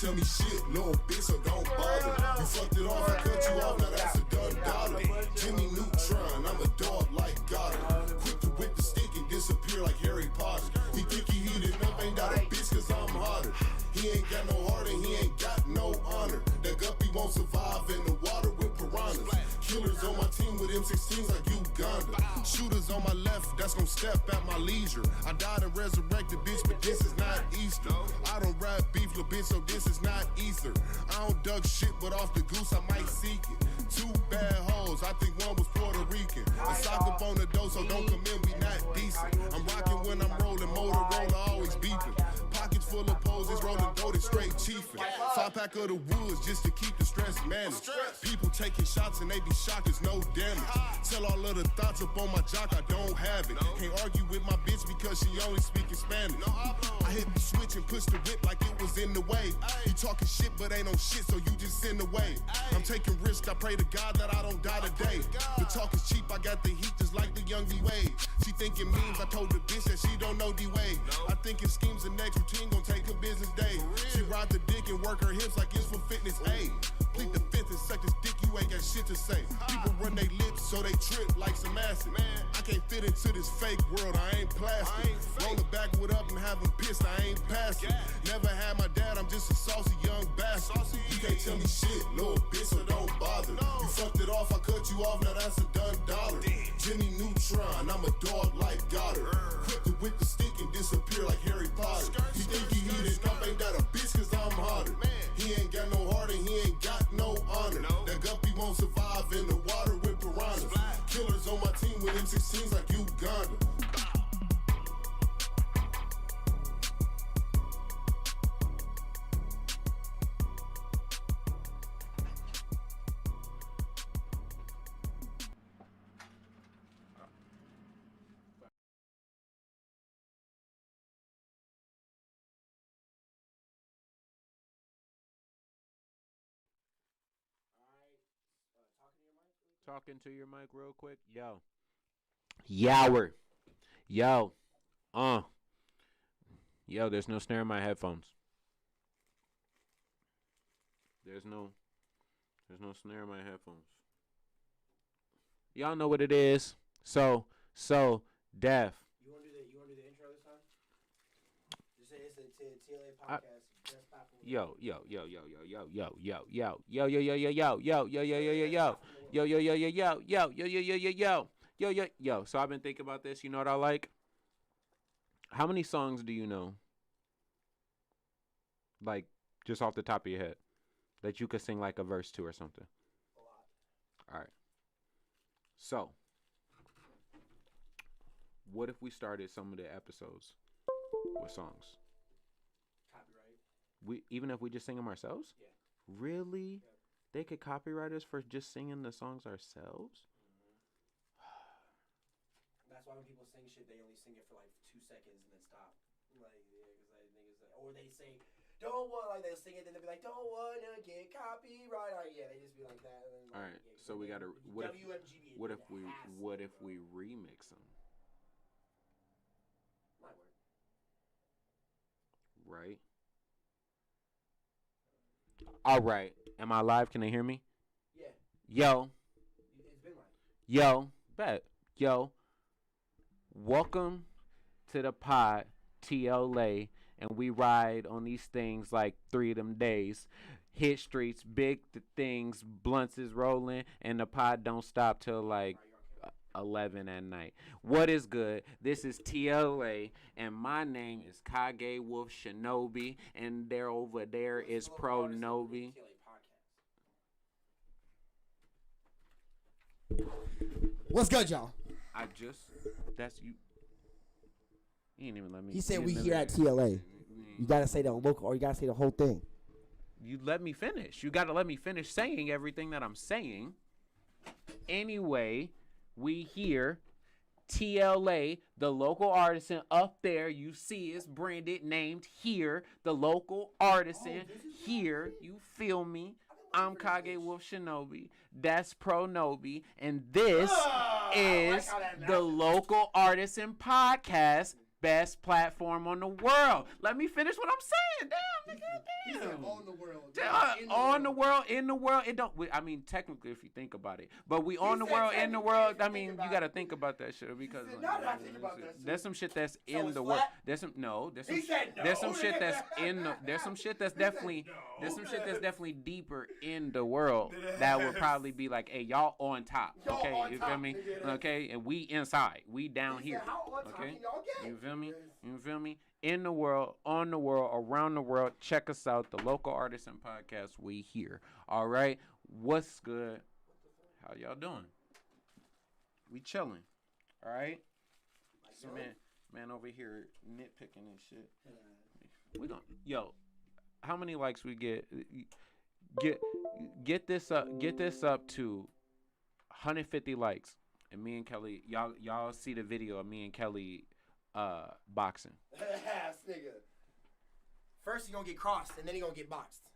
tell me shit, little bitch, so don't bother. You fucked it off, I cut you off, now that's a done dollar. Jimmy Neutron, I'm a dog like Goddard. Quick to whip the stick and disappear like Harry Potter. He think he heated up, ain't got a bitch cause I'm hotter. He ain't got no heart and he ain't got no honor. That guppy won't survive in the water with piranhas. Killers on my team with M16s like Uganda. Shooters on my left, that's gon' step at my leisure. I died and resurrected, bitch, but this is not Easter. I don't rap beef, little bitch, so this is not Easter. I don't duck shit, but off the goose, I might seek it. Two bad hoes, I think one was Puerto Rican. I sock up on the dough, so don't come in, we not decent. I'm rocking when I'm rolling, Motorola always beeping. Pockets full of poses, rolling dough, straight chiefin'. 5-pack of the woods just to keep the stress managed. People taking shots and they be shocked, it's no damage. Tell all of the thoughts up on my jock, I don't have it. Can't argue with my bitch because she only speaking Spanish. I hit the switch and push the whip like it was in the way. You talking shit but ain't no shit, so you just in the way. I'm taking risks, I pray to God that I don't die today. The talk is cheap, I got the heat just like the young D-Wade. She thinking memes, I told the bitch that she don't know D-Wade. I think it schemes the next routine gon' take a business day. She ride the dick and work her hips like it's for fitness aid. Plead the fifth and suck this dick, you ain't got shit to say. People run they lips so they trip like some acid. I can't fit into this fake world, I ain't plastic. Roll it backward up and have them pissed, I ain't passing. Never had my dad, I'm just a saucy young bastard. You can't tell me shit, little bitch, so don't bother. You fucked it off, I cut you off, now that's a done dollar. Jimmy Neutron, I'm a dog like Goddard. Quick to whip the stick and disappear like Harry Potter. You think he heated up, ain't that a bitch cause I'm hotter. He ain't got no heart and he ain't got no honor. That guppy won't survive in the water with piranhas. Killers on my team with M16s like Uganda. Talking to your mic real quick. Yo. Yower. Yo. Yo, there's no snare in my headphones. There's no snare in my headphones. Y'all know what it is. So deaf. You wanna do the intro this time? Just say it's a T.L.A Podcast. Best platform. Yo. So I've been thinking about this. You know what I like? How many songs do you know? Like, just off the top of your head, that you could sing like a verse to or something? A lot. All right. So, what if we started some of the episodes with songs? Copyright. Even if we just sing them ourselves? Yeah. Really? Yep. They could copyright us for just singing the songs ourselves? That's why when people sing shit, they only sing it for like 2 seconds and then stop. Like, yeah, because niggas, or they say, don't want, like they'll sing it, then they'll be like, don't wanna get copyright. Like, yeah, they just be like that. And then, like, all right, yeah, so we gotta. What if we remix them? Might work. Right. All right. Am I live? Can they hear me? Yeah. Yo. It's been live. Yo. Bet. Yo. Welcome to the pod, T.L.A, and we ride on these things like 3 of them days. Hit streets, big things, blunts is rolling, and the pod don't stop till like 11 at night. What is good? This is T.L.A, and my name is KageWolfShinobi, and there over there is PROnobi. What's good, y'all? That's you. You ain't even let me. He said we here at T.L.A. You gotta say the local, or you gotta say the whole thing. You let me finish. You gotta let me finish saying everything that I'm saying. Anyway, we here, T.L.A, the local artisan up there. You see it's branded, named here, the local artisan here. You feel me? I'm KageWolfShinobi. That's PROnobi, and this is the Local Artisan Podcast, best platform on the world. Let me finish what I'm saying. Damn, nigga, He said on the world. On the world, in the world. It don't. I mean, technically, if you think about it, but we on the world, in the world. I mean, you gotta think about that shit because there's some shit that's in the world. There's some There's some shit that's in the. There's some shit that's definitely. There's some shit that's definitely deeper in the world that would probably be like, hey, y'all on top, okay? You feel me? Okay, and we inside, we down here. Okay, you feel me? You feel me? In the world, on the world, around the world. Check us out, the Local Artisan Podcast. We here. All right. What's good? How y'all doing? We chilling. All right. So man over here nitpicking and shit. We gonna how many likes we get? Get this up to 150 likes, and me and Kelly, y'all see the video of me and Kelly boxing. Ass nigga. First he gonna get crossed and then he gonna get boxed.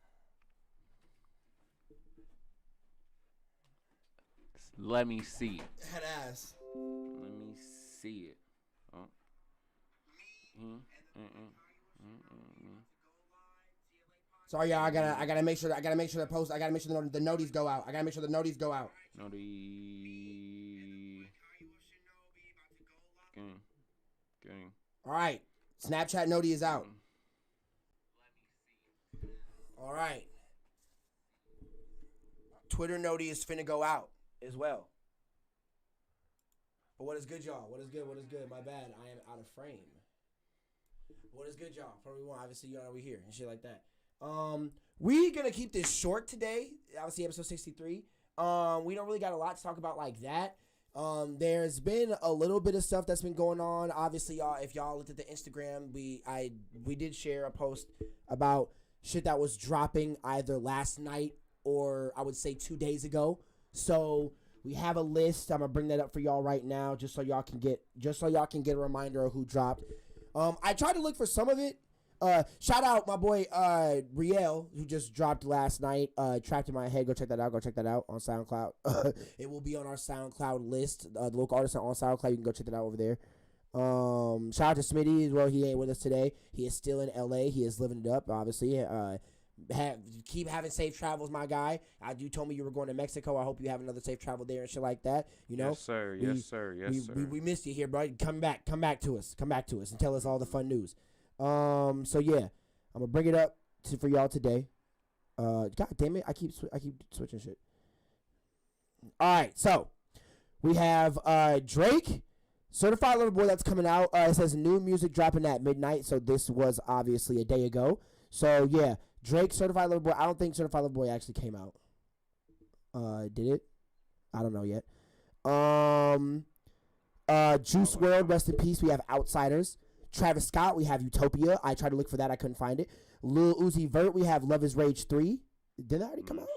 Let me see it. That ass. Let me see it. Oh. Sorry, y'all. I gotta make sure. I gotta make sure the post. I gotta make sure the noties go out. Gang. All right. Snapchat noti is out. All right. Twitter noti is finna go out as well. But what is good, y'all? What is good? My bad. I am out of frame. What is good, y'all? PROnobi1, obviously, y'all know we here and shit like that. We gonna keep this short today. Obviously, episode 63. We don't really got a lot to talk about like that. There's been a little bit of stuff that's been going on. Obviously, y'all, if y'all looked at the Instagram, we did share a post about shit that was dropping either last night or I would say 2 days ago. So we have a list. I'm gonna bring that up for y'all right now, just so y'all can get a reminder of who dropped. I tried to look for some of it. Shout out my boy Riel, who just dropped last night. Trapped in My Head. Go check that out on SoundCloud. It will be on our SoundCloud list. The Local Artisan on SoundCloud. You can go check that out over there. Shout out to Smiddy as well. He ain't with us today. He is still in L.A. He is living it up, obviously. Keep having safe travels, my guy. You told me you were going to Mexico. I hope you have another safe travel there and shit like that. You know? Yes, sir. Yes, sir. We missed you here, bro. Come back to us and tell us all the fun news. So yeah, I'm gonna bring it up for y'all today. God damn it, I keep switching shit. All right, so we have Drake, Certified Lover Boy, that's coming out. It says new music dropping at midnight, so this was obviously a day ago. So yeah, Drake, Certified Lover Boy. I don't think Certified Lover Boy actually came out. Did it? I don't know yet. Juice WRLD, rest in peace. We have Outsiders. Travis Scott, we have Utopia. I tried to look for that. I couldn't find it. Lil Uzi Vert, we have Love is Rage 3. Did that already come out?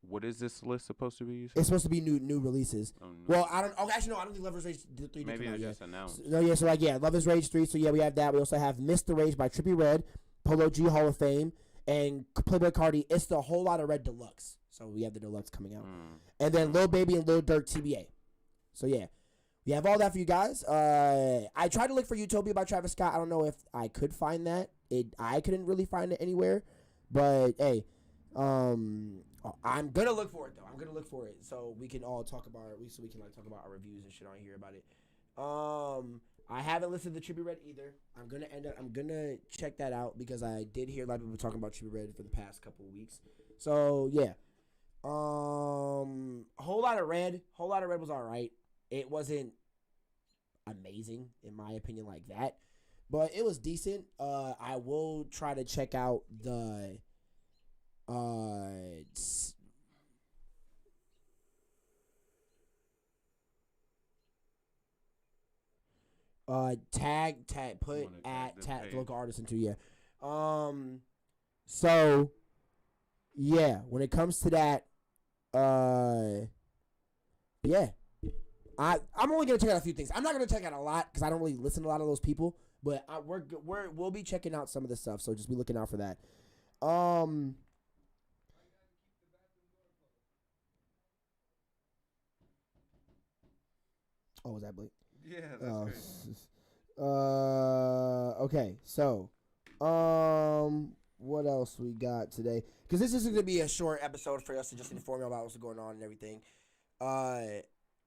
What is this list supposed to be? It's supposed to be new releases. Oh, no. Well, I don't think Love is Rage 3 did Maybe come it out was just yet. announced. No, yeah, so like, yeah, Love is Rage 3. So yeah, we have that. We also have Mr. Rage by Trippie Redd, Polo G Hall of Fame, and Playboy Cardi. It's the Whole Lot of Red Deluxe. So we have the Deluxe coming out. And then Lil Baby and Lil Durk TBA. So yeah. We have all that for you guys. I tried to look for Utopia by Travis Scott. I don't know if I could find that. I couldn't really find it anywhere. But hey, I'm gonna look for it though. I'm gonna look for it so we can all talk about it. So we can like talk about our reviews and shit on here about it. I haven't listened to Trippie Redd either. I'm gonna check that out because I did hear a lot of people talking about Trippie Redd for the past couple of weeks. So yeah. Whole Lot of Red was alright. It wasn't amazing in my opinion like that, but it was decent. I will try to check out the tag Local Artisan too. Yeah. So yeah, when it comes to that, yeah. I'm only gonna check out a few things. I'm not gonna check out a lot because I don't really listen to a lot of those people. But we'll be checking out some of the stuff, so just be looking out for that. Oh, was that Blake? Yeah, that's Okay, so, what else we got today? Because this is going to be a short episode for us to just inform you about what's going on and everything. I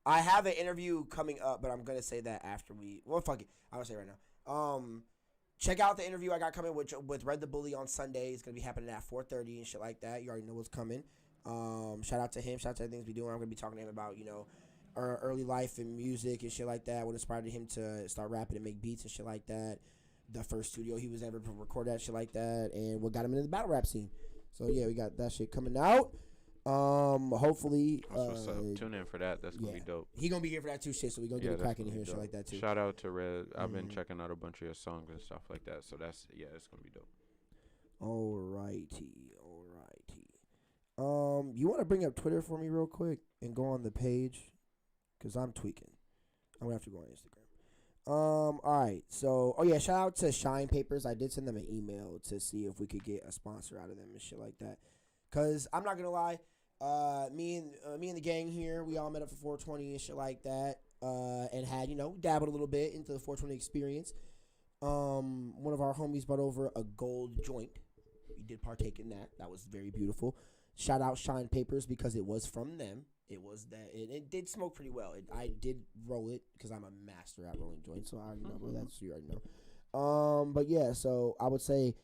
have an interview coming up, but I'm going to say that after fuck it. I'm going to say it right now. Check out the interview I got coming with Red the Bully on Sunday. It's going to be happening at 4:30 and shit like that. You already know what's coming. Shout out to him. Shout out to everything he's doing. I'm going to be talking to him about, our early life in music and shit like that. What inspired him to start rapping and make beats and shit like that. The first studio he was ever to record that shit like that. And what got him into the battle rap scene. So, yeah, we got that shit coming out. Hopefully. That's what's up. Tune in for that. That's going to be dope. He going to be here for that too, shit. So we going to get a cracking in here and shit like that too. Shout out to Red. I've been checking out a bunch of your songs and stuff like that. So, it's going to be dope. Alrighty. You want to bring up Twitter for me real quick and go on the page? Because I'm tweaking. I'm going to have to go on Instagram. Alright. So, shout out to Shine Papers. I did send them an email to see if we could get a sponsor out of them and shit like that. Because I'm not going to lie. Me and the gang here, we all met up for 420 and shit like that. And had, dabbled a little bit into the 420 experience. One of our homies brought over a gold joint. We did partake in that. That was very beautiful. Shout out Shine Papers because it was from them. It was that. It did smoke pretty well. I did roll it because I'm a master at rolling joints, so I already know. Well, that's you already know. But yeah, so I would say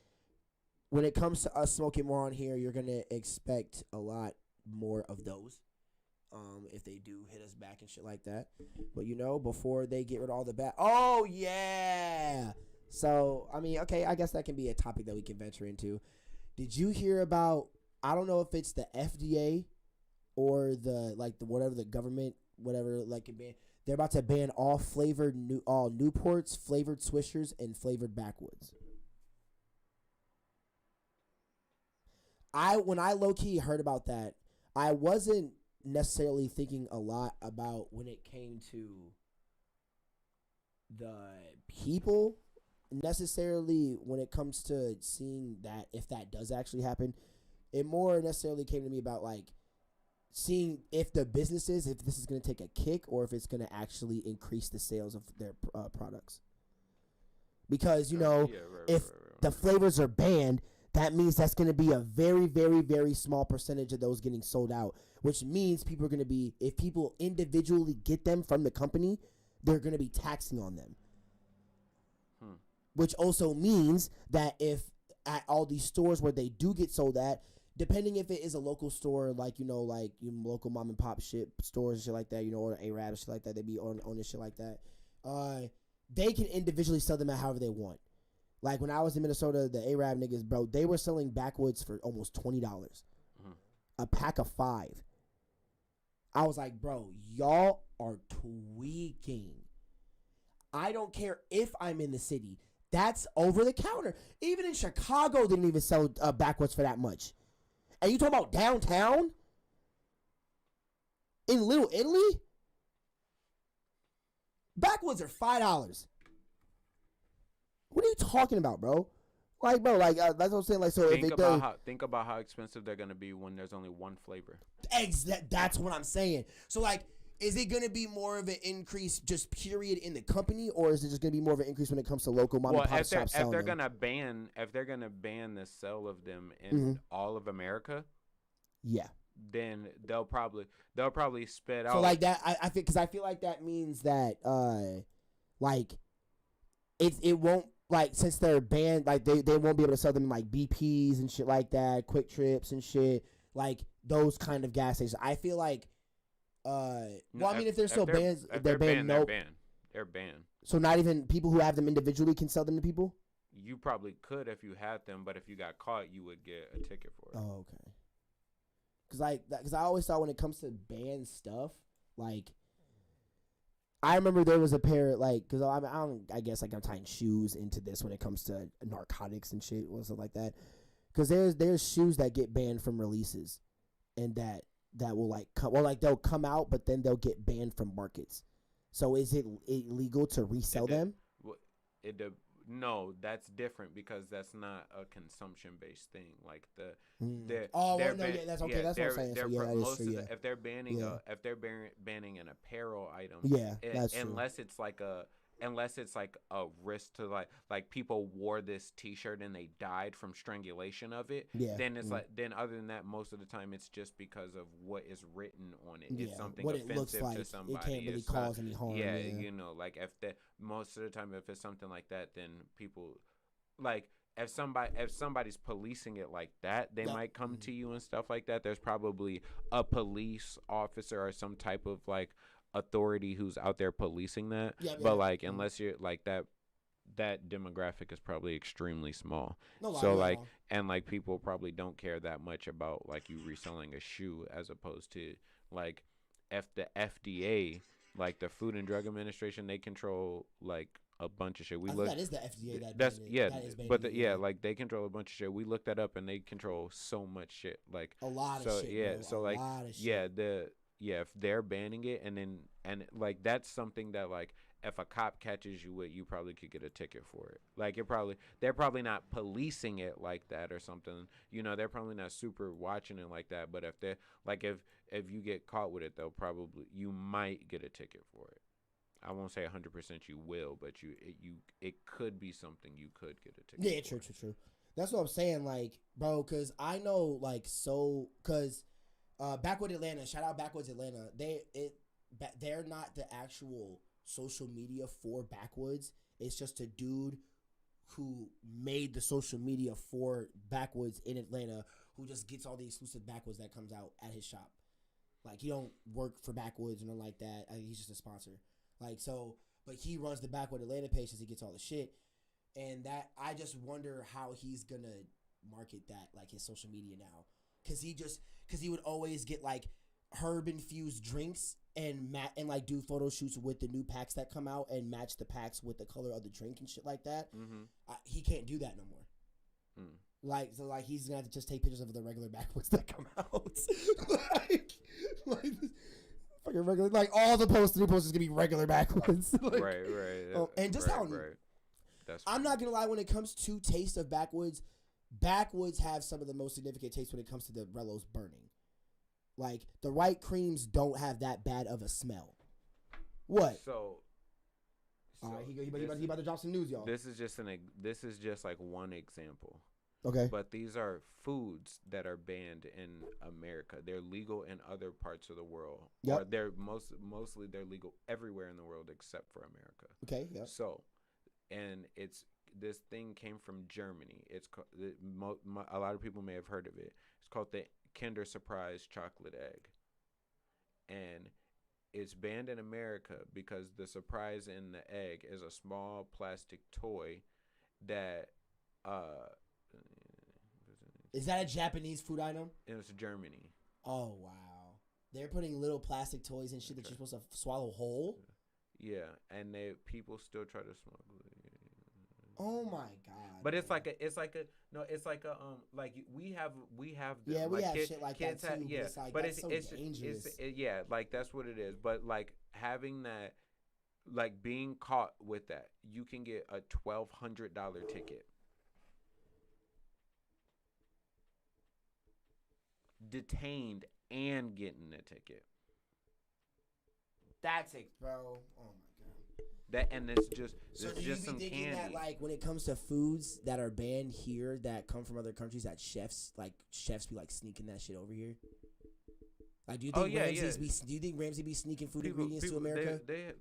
when it comes to us smoking more on here, you're gonna expect a lot more of those. If they do hit us back and shit like that. But before they get rid of all the bad. Oh yeah. So I mean, okay, I guess that can be a topic that we can venture into. Did you hear about? I don't know if it's the FDA or the whatever the government can ban. They're about to ban all Newports, flavored Swishers, and flavored Backwoods. When I low key heard about that, I wasn't necessarily thinking a lot about when it came to the people necessarily when it comes to seeing that if that does actually happen. It more necessarily came to me about seeing if the businesses, if this is going to take a kick or if it's going to actually increase the sales of their products. Because, if the flavors are banned, that means that's going to be a very, very, very small percentage of those getting sold out, which means people are going to be, if people individually get them from the company, they're going to be taxing on them. Which also means that if at all these stores where they do get sold at, depending if it is a local store, local mom and pop shit stores and shit like that, or Arab shit like that, they be on this shit like that. They can individually sell them at however they want. Like when I was in Minnesota, the Arab niggas, bro, they were selling Backwoods for almost $20, a pack of 5. I was like, bro, y'all are tweaking. I don't care if I'm in the city. That's over the counter. Even in Chicago, they didn't even sell Backwoods for that much. And you talking about downtown? In Little Italy? Backwoods are $5. What are you talking about, bro? That's what I'm saying. Think about how expensive they're gonna be when there's only one flavor. That's what I'm saying. So is it going to be more of an increase just period in the company, or is it just going to be more of an increase when it comes to local mom and pop shops selling if they're gonna ban the sale of them in all of America, then they'll probably spit out. So that, I feel like that means that it won't since they're banned, they won't be able to sell them in BPs and shit like that, Quick Trips and shit, those kind of gas stations. I feel like. If they're still banned, they're banned. They're banned. So not even people who have them individually can sell them to people? You probably could if you had them, but if you got caught, you would get a ticket for it. Oh, okay. Because I always thought when it comes to banned stuff, I remember there was a pair, because I guess I'm tying shoes into this when it comes to narcotics and shit or something like that. Because there's shoes that get banned from releases, and that will they'll come out, but then they'll get banned from markets. So is it illegal to resell them? No, that's different because that's not a consumption-based thing. That's okay. That's what I'm saying. That is true. If they're banning an apparel item, that's unless true. it's unless it's like a risk to like people wore this T-shirt and they died from strangulation of it. Yeah. Then it's like, then other than that, most of the time it's just because of what is written on it. It's something what it looks offensive like. to somebody. It can't really cause any harm. Yeah, you know, like if most of the time if it's something like that, then people like. If somebody's policing it like that, they might come to you and stuff like that. There's probably a police officer or some type of like authority who's out there policing that. But like, unless you're like that demographic is probably extremely small. So like, and like people probably don't care that much about like you reselling a shoe as opposed to like if the FDA, like the Food and Drug Administration, they control like a bunch of shit. That is the FDA. Like they control a bunch of shit. We looked that up and they control so much shit. Like a lot of shit. Yeah, bro. so a like lot of shit. if they're banning it and like that's something that like if a cop catches you with, you probably could get a ticket for it. Like they're probably not policing it like that or something. You know, they're probably not super watching it like that. But if they're like if you get caught with it, you might get a ticket for it. I won't say 100% you will, but it could be something you could get a ticket. Yeah, true. That's what I'm saying, like, bro, because I know, like, because Backwoods Atlanta, shout out Backwoods Atlanta, they're not the actual social media for Backwoods. It's just a dude who made the social media for Backwoods in Atlanta who just gets all the exclusive Backwoods that comes out at his shop. Like, he don't work for Backwoods or nothing like that. He's just a sponsor. Like, so, but he runs the Backwoods Atlanta page since he gets all the shit. And that, I just wonder how he's going to market that, like, his social media now. Because he would always get, like, herb-infused drinks and like, do photo shoots with the new packs that come out and match the packs with the color of the drink and shit like that. Mm-hmm. He can't do that no more. Like, so, like, he's going to have to just take pictures of the regular Backwoods that come out. like fucking regular, like all the new posts is gonna be regular Backwoods. Like, right. And just how That's I'm not gonna lie, when it comes to taste of Backwoods have some of the most significant taste when it comes to the Rellos burning. Like the right creams don't have that bad of a smell. What? So all right, he about to drop some news, y'all. This is just like one example. Okay. But these are foods that are banned in America. They're legal in other parts of the world. Yep. Or they're mostly they're legal everywhere in the world except for America. Okay. Yeah. So, and this thing came from Germany. It's a lot of people may have heard of it. It's called the Kinder Surprise chocolate egg. And it's banned in America because the surprise in the egg is a small plastic toy that is that a Japanese food item? It was Germany. Oh wow! They're putting little plastic toys and shit that you're supposed to swallow whole. Yeah, and people still try to smuggle it. Oh my god! But it's like a we have shit like kids that too. Yeah, it's like, but it's so dangerous. Yeah, like that's what it is. But like having that, like being caught with that, you can get a $1,200 ticket. Detained and getting a ticket. That's it, bro. Oh my god. That and it's just so do just you some be thinking candy. that like when it comes to foods that are banned here that come from other countries that chefs be like sneaking that shit over here? Like do you think Ramsay be sneaking food ingredients to America? They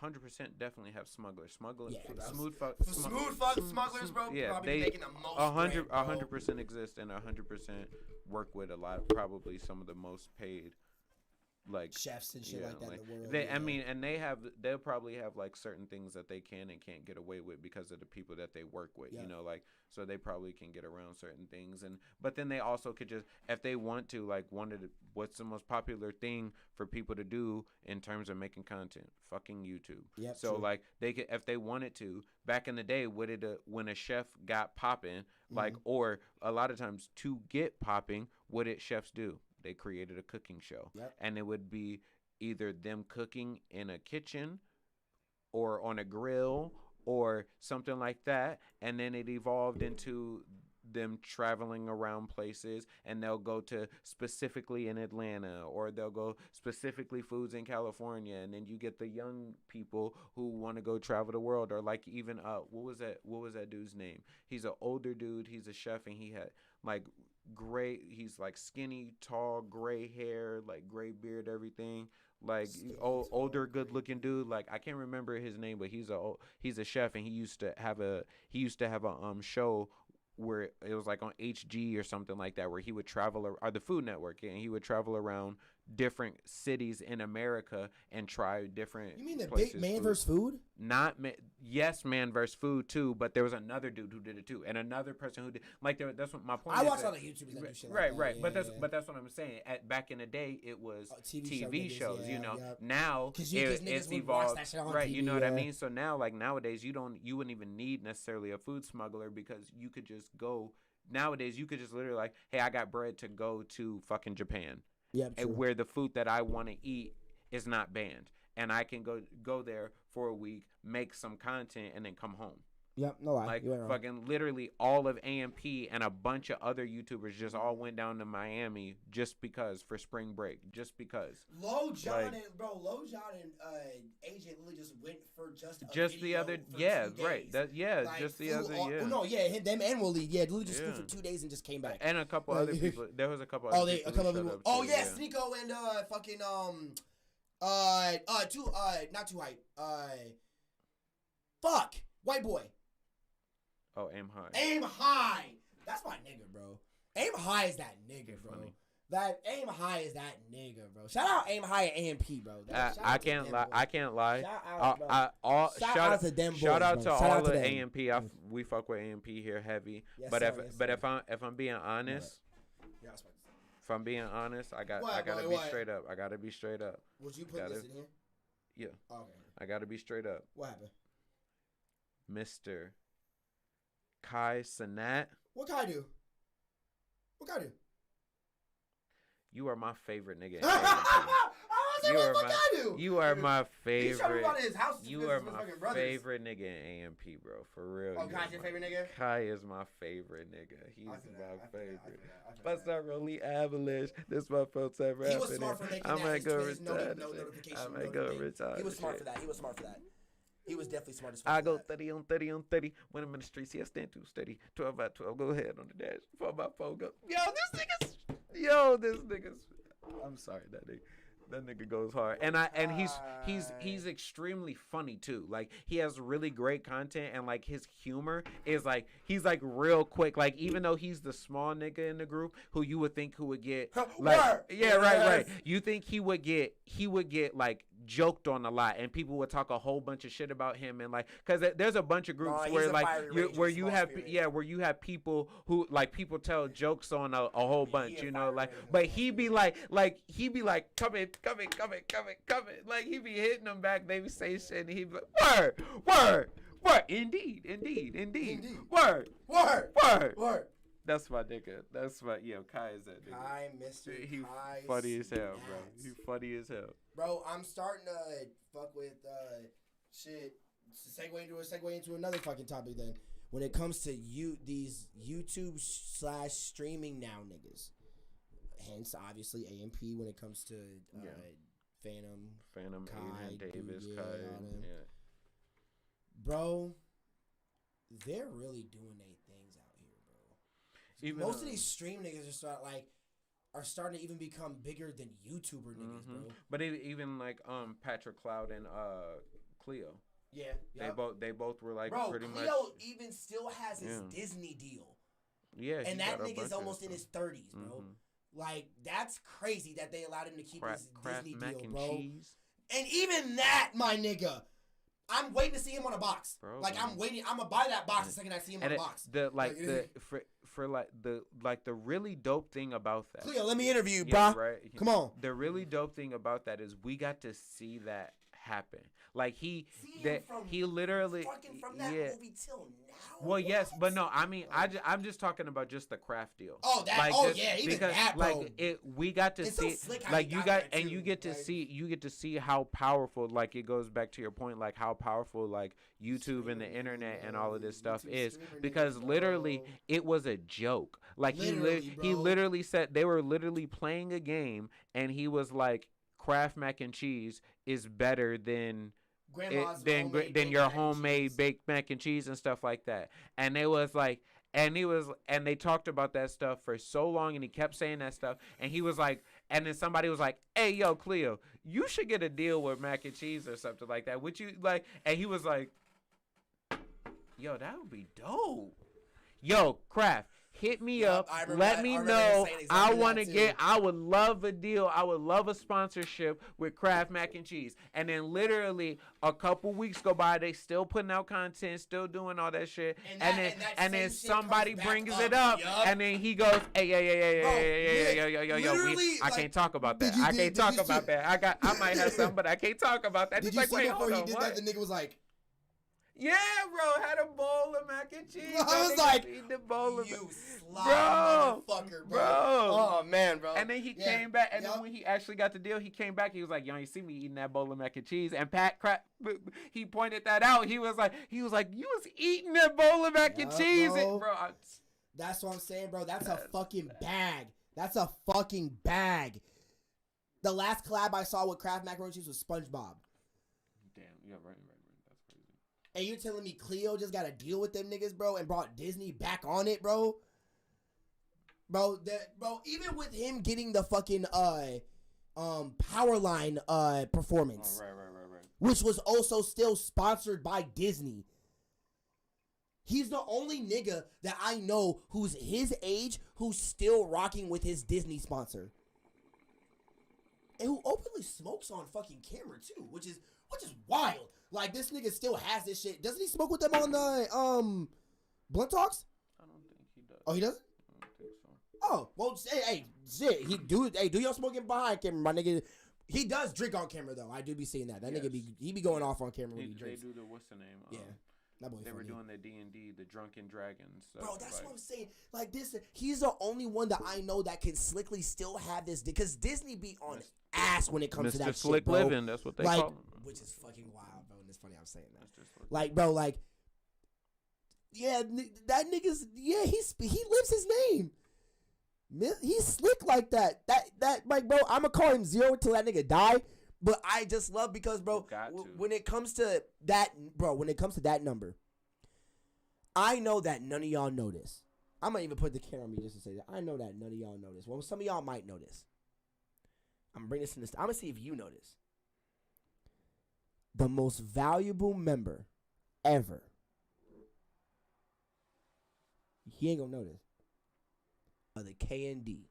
100% definitely have smugglers. Smugglers. Yeah, Smooth fuck smugglers, bro. Yeah, probably they making the most. 100% exist and 100% work with a lot. Probably some of the most paid, like chefs and shit like that in the world. I mean, and they'll probably have like certain things that they can and can't get away with because of the people that they work with. Yeah. You know, like so they probably can get around certain things, but then they also could just if they want to like what's the most popular thing for people to do in terms of making content? Fucking YouTube. Yep, so true. like they could if they wanted to back in the day, when a chef got popping, like or a lot of times to get popping, what did chefs do? They created a cooking show. Yep. And it would be either them cooking in a kitchen or on a grill or something like that. And then it evolved into them traveling around places, and they'll go to specifically in Atlanta, or they'll go specifically foods in California, and then you get the young people who want to go travel the world, or like even what was that dude's name? He's an older dude, he's a chef, and he had like he's like skinny, tall, gray hair, like gray beard, everything. Like older, good looking dude. Like I can't remember his name, but he's a chef, and he used to have a show where it was like on HG or something like that, where he would travel, or the Food Network, and he would travel around different cities in America and try different. You mean the places, big Man food. vs. Food? Yes, Man vs. Food too, but there was another dude who did it too, and another person who did that's what my point. I is watch that, other YouTubers that do shit like right, that. but Yeah, that's what I'm saying. Back in the day, it was TV shows. Yeah, You know, yeah. now It's evolved. That shit on Right, TV, you know what I mean. So now, like nowadays, you wouldn't even need necessarily a food smuggler, because you could just go. Nowadays, you could just literally like, hey, I got bread to go to fucking Japan. Yeah, and where the food that I want to eat is not banned, and I can go there for a week, make some content, and then come home. Yep, no lie. Like fucking literally all of AMP and a bunch of other YouTubers just all went down to Miami just because for spring break, just because. Lil Jon and AJ literally just went for just the other, right. Just the other, them and Willie, literally just flew for 2 days and just came back. And a couple other people. There was a couple other people. Sneeko and fucking not too hype. Fuck, white boy. Oh, Aim High. Aim High. That's my nigga, bro. Aim High is that nigga, bro. Funny. That Aim High is that nigga, bro. Shout out Aim High and AMP, bro. I can't lie. Shout out to them boys. Shout out bro. to Shout all out to of them. AMP. We fuck with AMP here heavy. Yes, but sir, if I'm being honest, if I'm being honest, I gotta be straight up. I gotta be straight up. Would you put this in here? Yeah. Okay. I gotta be straight up. What happened? Mr. Kai Cenat. What Kai do? What Kai do? You are my favorite nigga. You are my favorite. You are my favorite nigga in AMP, bro. For real. Oh, Kai's your favorite nigga? Kai is my favorite nigga. He's my favorite. Bust that really avalanche. This my first time rapping. He was smart for making that. I might go retire. He was smart for that. He was definitely smart as fuck. I go 30 on 30 on 30. When I'm in the streets, I stand too steady. 12 by 12, go ahead on the dash. 4 by 4, go. This nigga's. I'm sorry, that nigga goes hard, and he's extremely funny too. Like he has really great content, and like his humor is like he's like real quick. Like even though he's the small nigga in the group, who you would think who would get like right. You think he would get like joked on a lot, and people would talk a whole bunch of shit about him, and like because there's a bunch of groups where like where you have people who like people tell jokes on a whole bunch, you know, like but he be like coming, like he be hitting them back, they be saying shit, and he be like word, indeed, word. That's my nigga. That's my Kai is that nigga. Kai, Mr. He Kai funny as hell, bro. He funny as hell. Bro, I'm starting to fuck with shit. Segue into another fucking topic then. When it comes to these YouTube / streaming now niggas. Hence, obviously, AMP when it comes to Phantom, Kai, Adrian Davis, Dude, Kai, yeah. Bro, they're really doing their things out here, bro. Even most of these stream niggas are starting to even become bigger than YouTuber niggas, bro. But even like Patrick Cloud and Cleo. Yeah, they both were like pretty Cleo much. even still has his Disney deal. Yeah, and that nigga's almost in his 30s, bro. Like that's crazy that they allowed him to keep his Disney deal, bro. Cheese. And even that, my nigga, I'm waiting to see him on a box. Bro, like I'm waiting. I'm gonna buy that box the second I see him on a box. The really dope thing about that. Cleo, let me interview you, bro. Right. Come on. The really dope thing about that is we got to see that happen. Like he Fucking literally from that movie till now. Well, yes, but no. I mean, I'm just talking about just the craft deal. Oh, that. Like, Even because, that, bro. Like we got to It's see, so slick how like he you got got, that, and too. you get to see how powerful. Like it goes back to your point, like how powerful like YouTube and the internet and all of this stuff is, because literally it was a joke. Like he literally said they were literally playing a game, and he was like, Kraft mac and cheese is better than than your homemade baked mac and cheese and stuff like that. And it was like, and they talked about that stuff for so long, and he kept saying that stuff, and he was like, and then somebody was like, hey, yo, Cleo, you should get a deal with mac and cheese or something like that. Would you like? And he was like, yo, that would be dope. Yo, Kraft, hit me up. Let me know. I want to get. I would love a deal. I would love a sponsorship with Kraft mac and cheese. And then literally a couple weeks go by, they still putting out content, still doing all that shit. And then somebody brings it up, and then he goes, hey, yo, I can't talk about that. I can't talk about that. I might have something, but I can't talk about that. Did you see before he did that? The nigga was like, yeah, bro, had a bowl of mac and cheese. I was like, eat the bowl of you slob motherfucker, bro. Oh man, bro. And then he came back, and then when he actually got the deal, he came back. He was like, "Yo, you see me eating that bowl of mac and cheese?" And he pointed that out. He was like, "You was eating that bowl of mac and cheese, bro." That's what I'm saying, bro. That's a fucking bag. That's a fucking bag. The last collab I saw with Kraft macaroni and cheese was SpongeBob. Damn, yeah, right. That's crazy. And you telling me Cleo just got to deal with them niggas, bro, and brought Disney back on it, bro? Bro, even with him getting the fucking Powerline performance, right. which was also still sponsored by Disney. He's the only nigga that I know who's his age who's still rocking with his Disney sponsor. And who openly smokes on fucking camera too, which is wild. Like, this nigga still has this shit. Doesn't he smoke with them on the Blunt Talks? I don't think he does. Oh, he doesn't? I don't think so. Oh, well, hey, shit. Do your smoking behind camera, my nigga. He does drink on camera though. I do be seeing that. That nigga be going off on camera when he drinks. They do the what's the name? Yeah. That boy they funny. were doing the D&D, the Drunken Dragons. Bro, that's what I'm saying. Like this, he's the only one that I know that can slickly still have this, because Disney be on ass when it comes to that Mr. Slick shit, bro. Living, that's what they call him. Which is fucking wild, bro. And it's funny I'm saying that. Like, bro, like, yeah, that nigga's, yeah, he lives his name. He's slick like that. That like, bro, I'ma call him Zero till that nigga die. But I just love because, bro, when it comes to that, number, I know that none of y'all know this. I'm going to even put the camera on me just to say that. I know that none of y'all know this. Well, some of y'all might know this. I'm going to bring this in this. I'm going to see if you know this. The most valuable member ever. He ain't going to know this. Of the KND.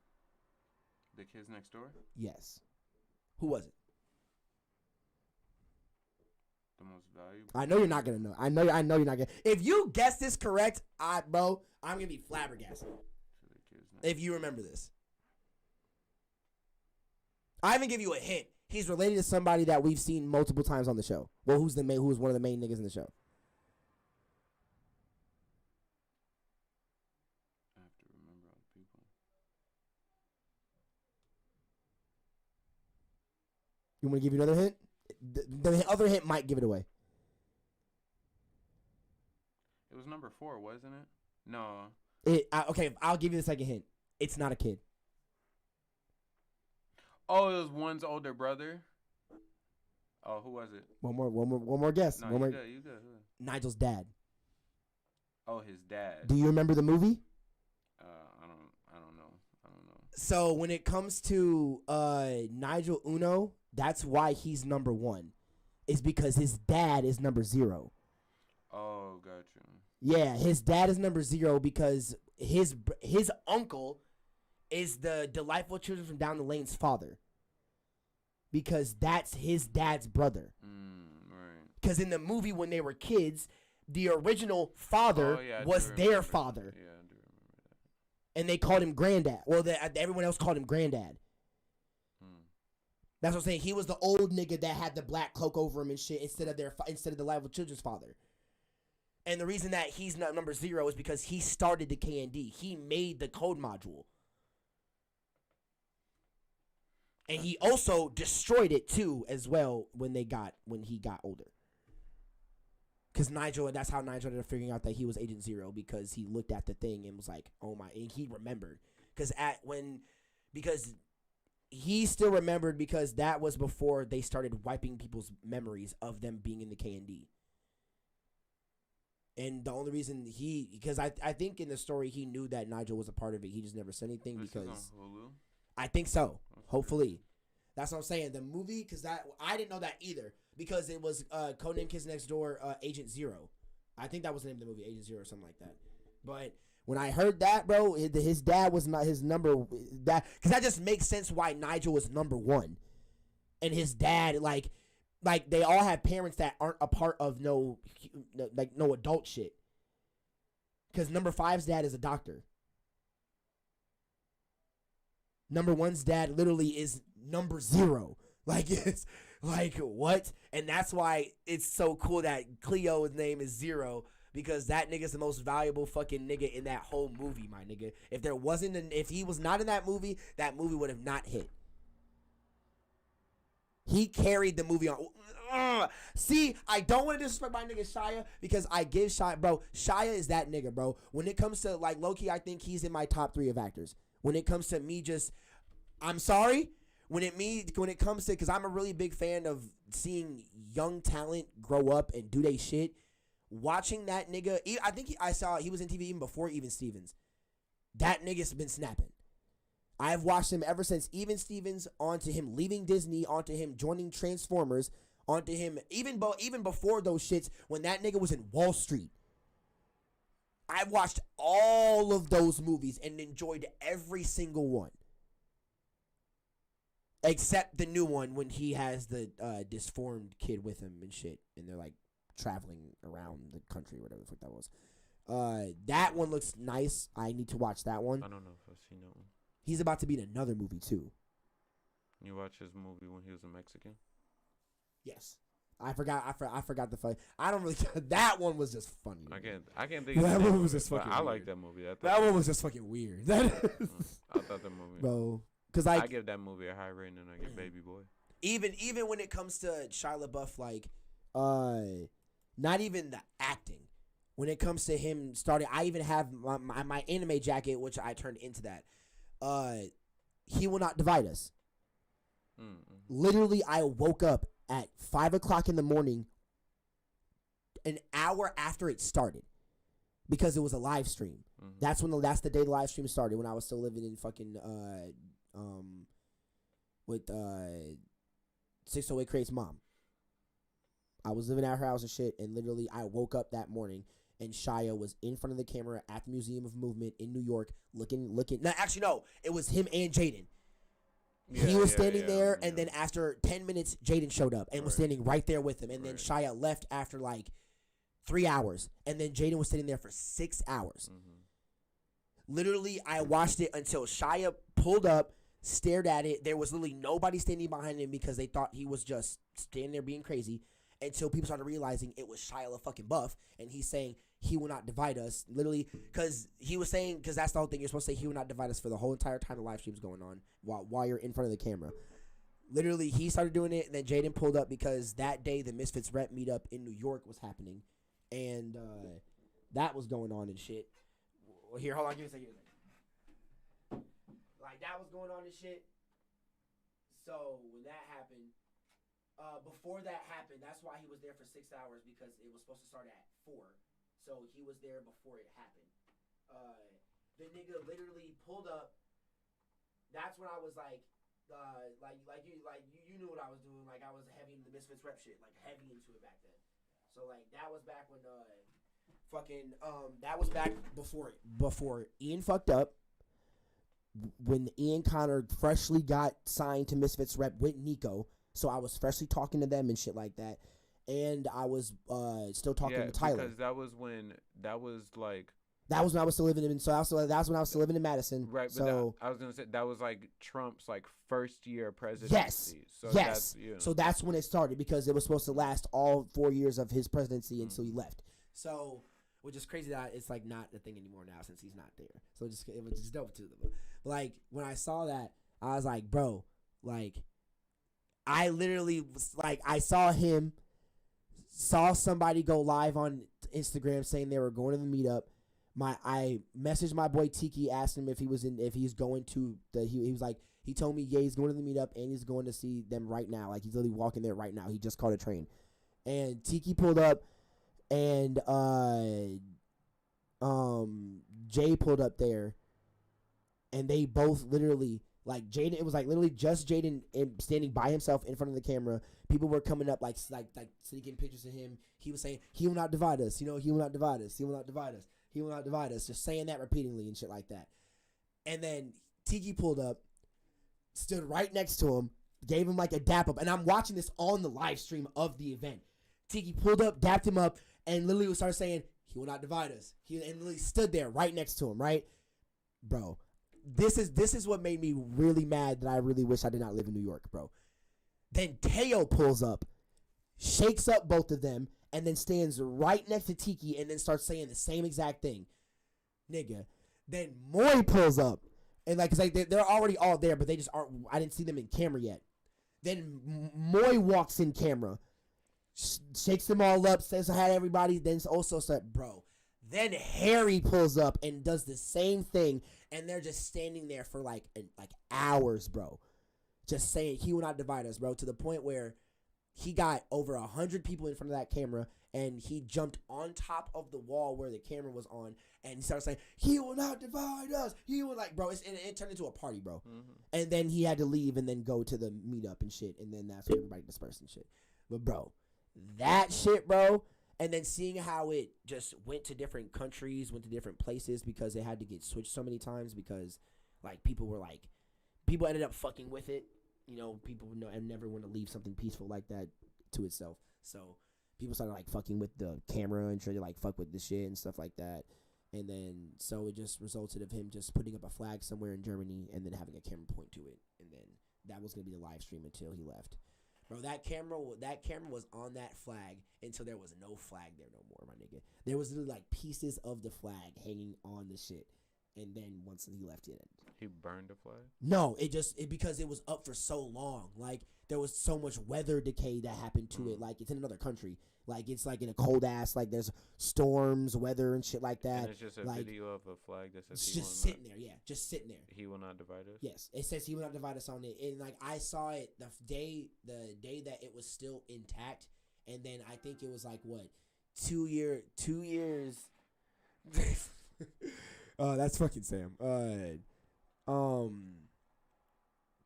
The Kids Next Door? Yes. Who was it? The most valuable. I know you're not gonna know. I know you're not gonna. If you guess this correct, I'm gonna be flabbergasted. If you remember this, I even give you a hint. He's related to somebody that we've seen multiple times on the show. Well, who's one of the main niggas in the show? I have to remember all the people. You want to give you another hint? The other hint might give it away. It was number 4, wasn't it? No. Okay, I'll give you the second hint. It's not a kid. Oh, it was one's older brother. Oh, who was it? One more guess. No, you good. Nigel's dad. Oh, his dad. Do you remember the movie? I don't know. So when it comes to Nigel Uno, that's why he's number 1. Is because his dad is number 0. Oh, gotcha. Yeah, his dad is number 0 because his uncle is the Delightful Children from Down the Lane's father. Because that's his dad's brother. Right. Because in the movie when they were kids, the original father was their father. Yeah, I do remember that. And they called him granddad. Well, everyone else called him granddad. That's what I'm saying. He was the old nigga that had the black cloak over him and shit instead of the Live Children's father. And the reason that he's not number 0 is because he started the KND. He made the code module. And he also destroyed it too as well when he got older. Because that's how Nigel ended up figuring out that he was Agent Zero, because he looked at the thing and was like, oh my, and he remembered. Because he still remembered, because that was before they started wiping people's memories of them being in the KND. And the only reason because I think in the story he knew that Nigel was a part of it. He just never said anything because. This is on Hulu? I think so. Hopefully. That's what I'm saying. The movie, because I didn't know that either, because it was Codename Kids Next Door, Agent Zero. I think that was the name of the movie, Agent Zero or something like that. But when I heard that, bro, his dad was not his number. Because that just makes sense why Nigel was number 1. And his dad, like they all have parents that aren't a part of no adult shit. Because number 5's dad is a doctor. Number 1's dad literally is number 0. Like, it's like, what? And that's why it's so cool that Cleo's name is 0, because that nigga's the most valuable fucking nigga in that whole movie, my nigga. If he was not in that movie would have not hit. He carried the movie on. See, I don't want to disrespect my nigga Shia, because I give Shia, bro. Shia is that nigga, bro. When it comes to, like, low-key, I think he's in my top 3 of actors. When it comes to me just, I'm sorry. When it comes to, because I'm a really big fan of seeing young talent grow up and do they shit. Watching that nigga, I think I saw he was in TV even before Even Stevens. That nigga's been snapping. I've watched him ever since Even Stevens, onto him leaving Disney, onto him joining Transformers, onto him even before those shits when that nigga was in Wall Street. I've watched all of those movies and enjoyed every single one. Except the new one when he has the disformed kid with him and shit. And they're like traveling around the country or whatever the fuck that was. That one looks nice. I need to watch that one. I don't know if I've seen that one. He's about to be in another movie too. You watch his movie when he was a Mexican? Yes. I forgot the fight. I don't really. That one was just funny. I can't think. That of one was just fucking. I weird. like that movie. That one was just fucking weird. I thought that movie, bro. Because I give that movie a high rating than I give Baby Boy. Even when it comes to Shia LaBeouf, like, not even the acting. When it comes to him starting, I even have my anime jacket, which I turned into that. He Will Not Divide Us. Literally, I woke up at 5 o'clock in the morning, an hour after it started, because it was a live stream. That's the day the live stream started, when I was still living in fucking with 608 Crate's mom. I was living at her house and shit, and literally I woke up that morning and Shia was in front of the camera at the Museum of Movement in New York looking. No, actually, no. It was him and Jaden. He was standing there, and then after 10 minutes, Jaden showed up and was standing right there with him. And then Shia left after like 3 hours. And then Jaden was sitting there for 6 hours. Literally, I watched it until Shia pulled up, stared at it. There was literally nobody standing behind him because they thought he was just standing there being crazy. Until people started realizing it was Shia LaFucking and he's saying he will not divide us. Literally, because he was saying, because that's the whole thing. You're supposed to say he will not divide us for the whole entire time the live stream's going on while you're in front of the camera. Literally, he started doing it, and then Jaden pulled up because that day the Misfits rep meetup in New York was happening, and that was going on and shit. Well, here, hold on, give me a second. Like, that was going on and shit. So when that happened. Before that happened, that's why he was there for 6 hours, because it was supposed to start at 4. So he was there before it happened. The nigga literally pulled up. That's when I was like you knew what I was doing. Like, I was heavy into the Misfits rep shit, like heavy into it back then. So like that was back when that was back before Ian fucked up. When Ian Connor freshly got signed to Misfits rep with Nico. So I was freshly talking to them and shit like that. And I was still talking to Tyler. Because that was like That was when I was still living in. So that's when I was still living in Madison. Right. But So I was gonna say that was like Trump's like first year presidency. yes, So yes. That's, So that's when it started because it was supposed to last all 4 years of his presidency until he left. So, which is crazy that it's like not a thing anymore now since he's not there. So it was just dope to them. But like when I saw that, I was like, bro, like I literally was like, I saw somebody go live on Instagram saying they were going to the meetup. I messaged my boy Tiki, asked him if he's going to he was like, he told me, yeah, he's going to the meetup and he's going to see them right now. Like he's literally walking there right now. He just caught a train. And Tiki pulled up and Jay pulled up there and they both literally like Jaden, it was like literally just Jaden standing by himself in front of the camera. People were coming up like taking pictures of him. He was saying, he will not divide us, he will not divide us, he will not divide us. He will not divide us. Just saying that repeatedly and shit like that. And then Tiki pulled up, stood right next to him, gave him like a dap up. And I'm watching this on the live stream of the event. Tiki pulled up, dapped him up, and literally started saying, he will not divide us. And literally stood there right next to him, right? Bro, this is what made me really mad that I really wish I did not live in New York, bro. Then Teo pulls up, shakes up both of them, and then stands right next to Tiki and then starts saying the same exact thing. Nigga. Then Moy pulls up. And like, cause like they're already all there, but they just aren't, I didn't see them in camera yet. Then Moy walks in camera, shakes them all up, says hi to everybody, then also said, bro. Then Harry pulls up and does the same thing, and they're just standing there for like hours, bro. Just saying, he will not divide us, bro, to the point where he got over 100 people in front of that camera, and he jumped on top of the wall where the camera was on, and he started saying, he will not divide us. He will, like, bro, it turned into a party, bro. Mm-hmm. And then he had to leave and then go to the meetup and shit, and then that's when everybody dispersed and shit. But, bro, that shit, bro, and then seeing how it just went to different countries, went to different places because it had to get switched so many times because, like, people ended up fucking with it. You know, people never want to leave something peaceful like that to itself. So people started like fucking with the camera and trying to like fuck with the shit and stuff like that. And then so it just resulted of him just putting up a flag somewhere in Germany and then having a camera point to it. And then that was gonna be the live stream until he left. Bro, that camera was on that flag until there was no flag there no more, my nigga. There was literally like pieces of the flag hanging on the shit. And then once he left it, he burned the flag. No, because it was up for so long. Like there was so much weather decay that happened to it. Like it's in another country. Like it's like in a cold ass. Like there's storms, weather, and shit like that. And it's just a video of a flag that says it's just sitting there. Yeah, just sitting there. He will not divide us. Yes, it says he will not divide us on it. And like I saw it the day that it was still intact. And then I think it was like what 2 years. Oh, that's fucking Sam.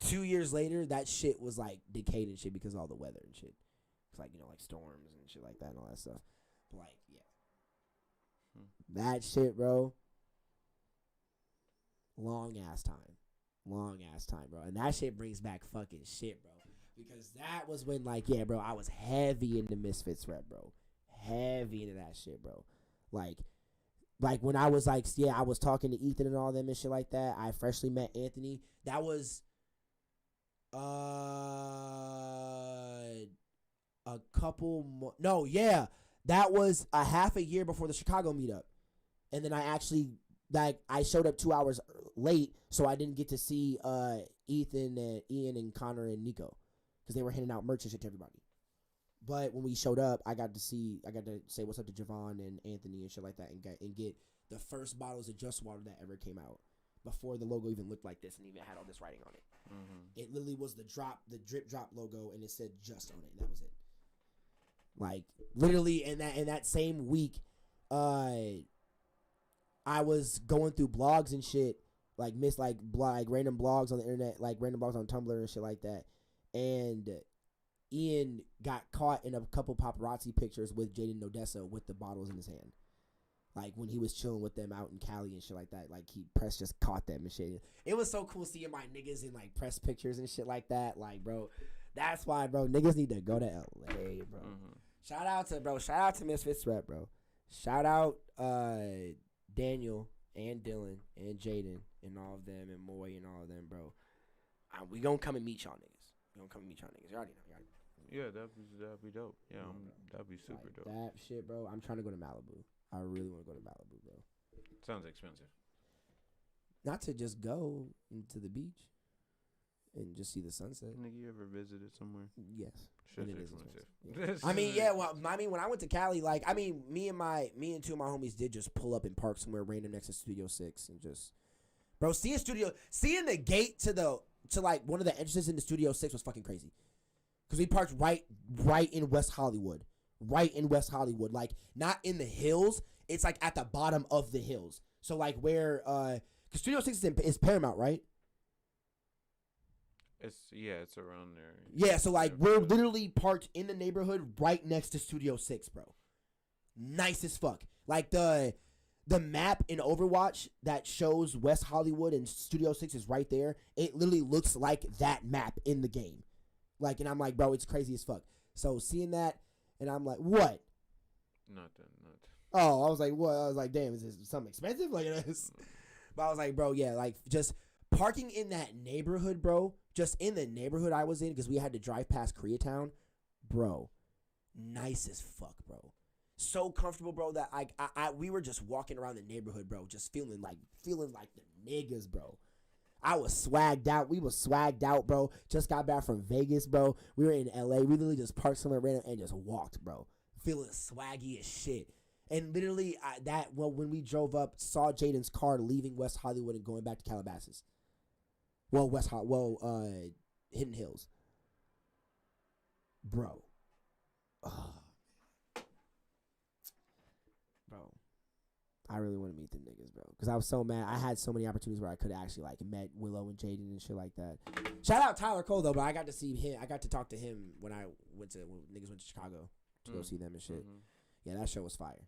2 years later, that shit was like decayed and shit because of all the weather and shit. It's like, you know, like storms and shit like that and all that stuff. But like, yeah. That shit, bro. Long ass time, bro. And that shit brings back fucking shit, bro. Because that was when, like, yeah, bro, I was heavy into Misfits rap, bro. Heavy into that shit, bro. Like when I was like, yeah, I was talking to Ethan and all them and shit like that. I freshly met Anthony. That was a couple more. No, yeah. That was a half a year before the Chicago meetup. And then I actually, like, I showed up 2 hours late, so I didn't get to see Ethan and Ian and Connor and Nico because they were handing out merch and shit to everybody. But when we showed up, I got to say what's up to Javon and Anthony and shit like that, and get the first bottles of Just Water that ever came out before the logo even looked like this and even had all this writing on it. Mm-hmm. It literally was the drip drop logo, and it said Just on it, and that was it. Like literally, in that same week, I was going through blogs and shit, like random blogs on the internet, like random blogs on Tumblr and shit like that, and Ian got caught in a couple paparazzi pictures with Jaden Odessa with the bottles in his hand. Like when he was chilling with them out in Cali and shit like that. Like press just caught them and shit. It was so cool seeing my niggas in like press pictures and shit like that. Like, bro, that's why, bro, niggas need to go to LA, bro. Mm-hmm. Shout out to Misfits Rep, bro. Shout out Daniel and Dylan and Jaden and all of them and Moy and all of them, bro. We gonna come and meet y'all niggas. We gonna come and meet y'all niggas. You already know. Yeah, that'd be dope. Yeah, that'd be super Like, dope. that shit, bro. I'm trying to go to Malibu. I really want to go to Malibu, bro. Sounds expensive. Not to just go into the beach and just see the sunset. Nigga, you ever visited somewhere? Yes. Shit's And it is expensive. expensive. I mean, yeah. Well, I mean, when I went to Cali, like, I mean, me and two of my homies did just pull up and park somewhere random next to Studio 6 and just, bro, seeing the gate to like one of the entrances into Studio 6 was fucking crazy. Because we parked right in West Hollywood. Right in West Hollywood. Like, not in the hills. It's, like, at the bottom of the hills. So, like, where, because Studio 6 is Paramount, right? It's around there. Yeah, so, like, we're literally parked in the neighborhood right next to Studio 6, bro. Nice as fuck. Like, the map in Overwatch that shows West Hollywood and Studio 6 is right there. It literally looks like that map in the game. Like, and I'm like, bro, it's crazy as fuck. So seeing that, and I'm like, what? Nothing. Oh, I was like, what? I was like, damn, is this something expensive? Like this? But I was like, bro, yeah, like just parking in that neighborhood, bro. Just in the neighborhood I was in, because we had to drive past Koreatown, bro. Nice as fuck, bro. So comfortable, bro, that we were just walking around the neighborhood, bro, just feeling like the niggas, bro. I was swagged out. We was swagged out, bro. Just got back from Vegas, bro. We were in L.A. We literally just parked somewhere random and just walked, bro. Feeling swaggy as shit. And literally, when we drove up, saw Jaden's car leaving West Hollywood and going back to Calabasas. Hidden Hills. Bro. Oh. Bro. I really want to meet them niggas, bro. Because I was so mad. I had so many opportunities where I could have actually, like, met Willow and Jaden and shit like that. Shout out Tyler Cole, though, but I got to see him. I got to talk to him when niggas went to Chicago to go see them and shit. Mm-hmm. Yeah, that show was fire.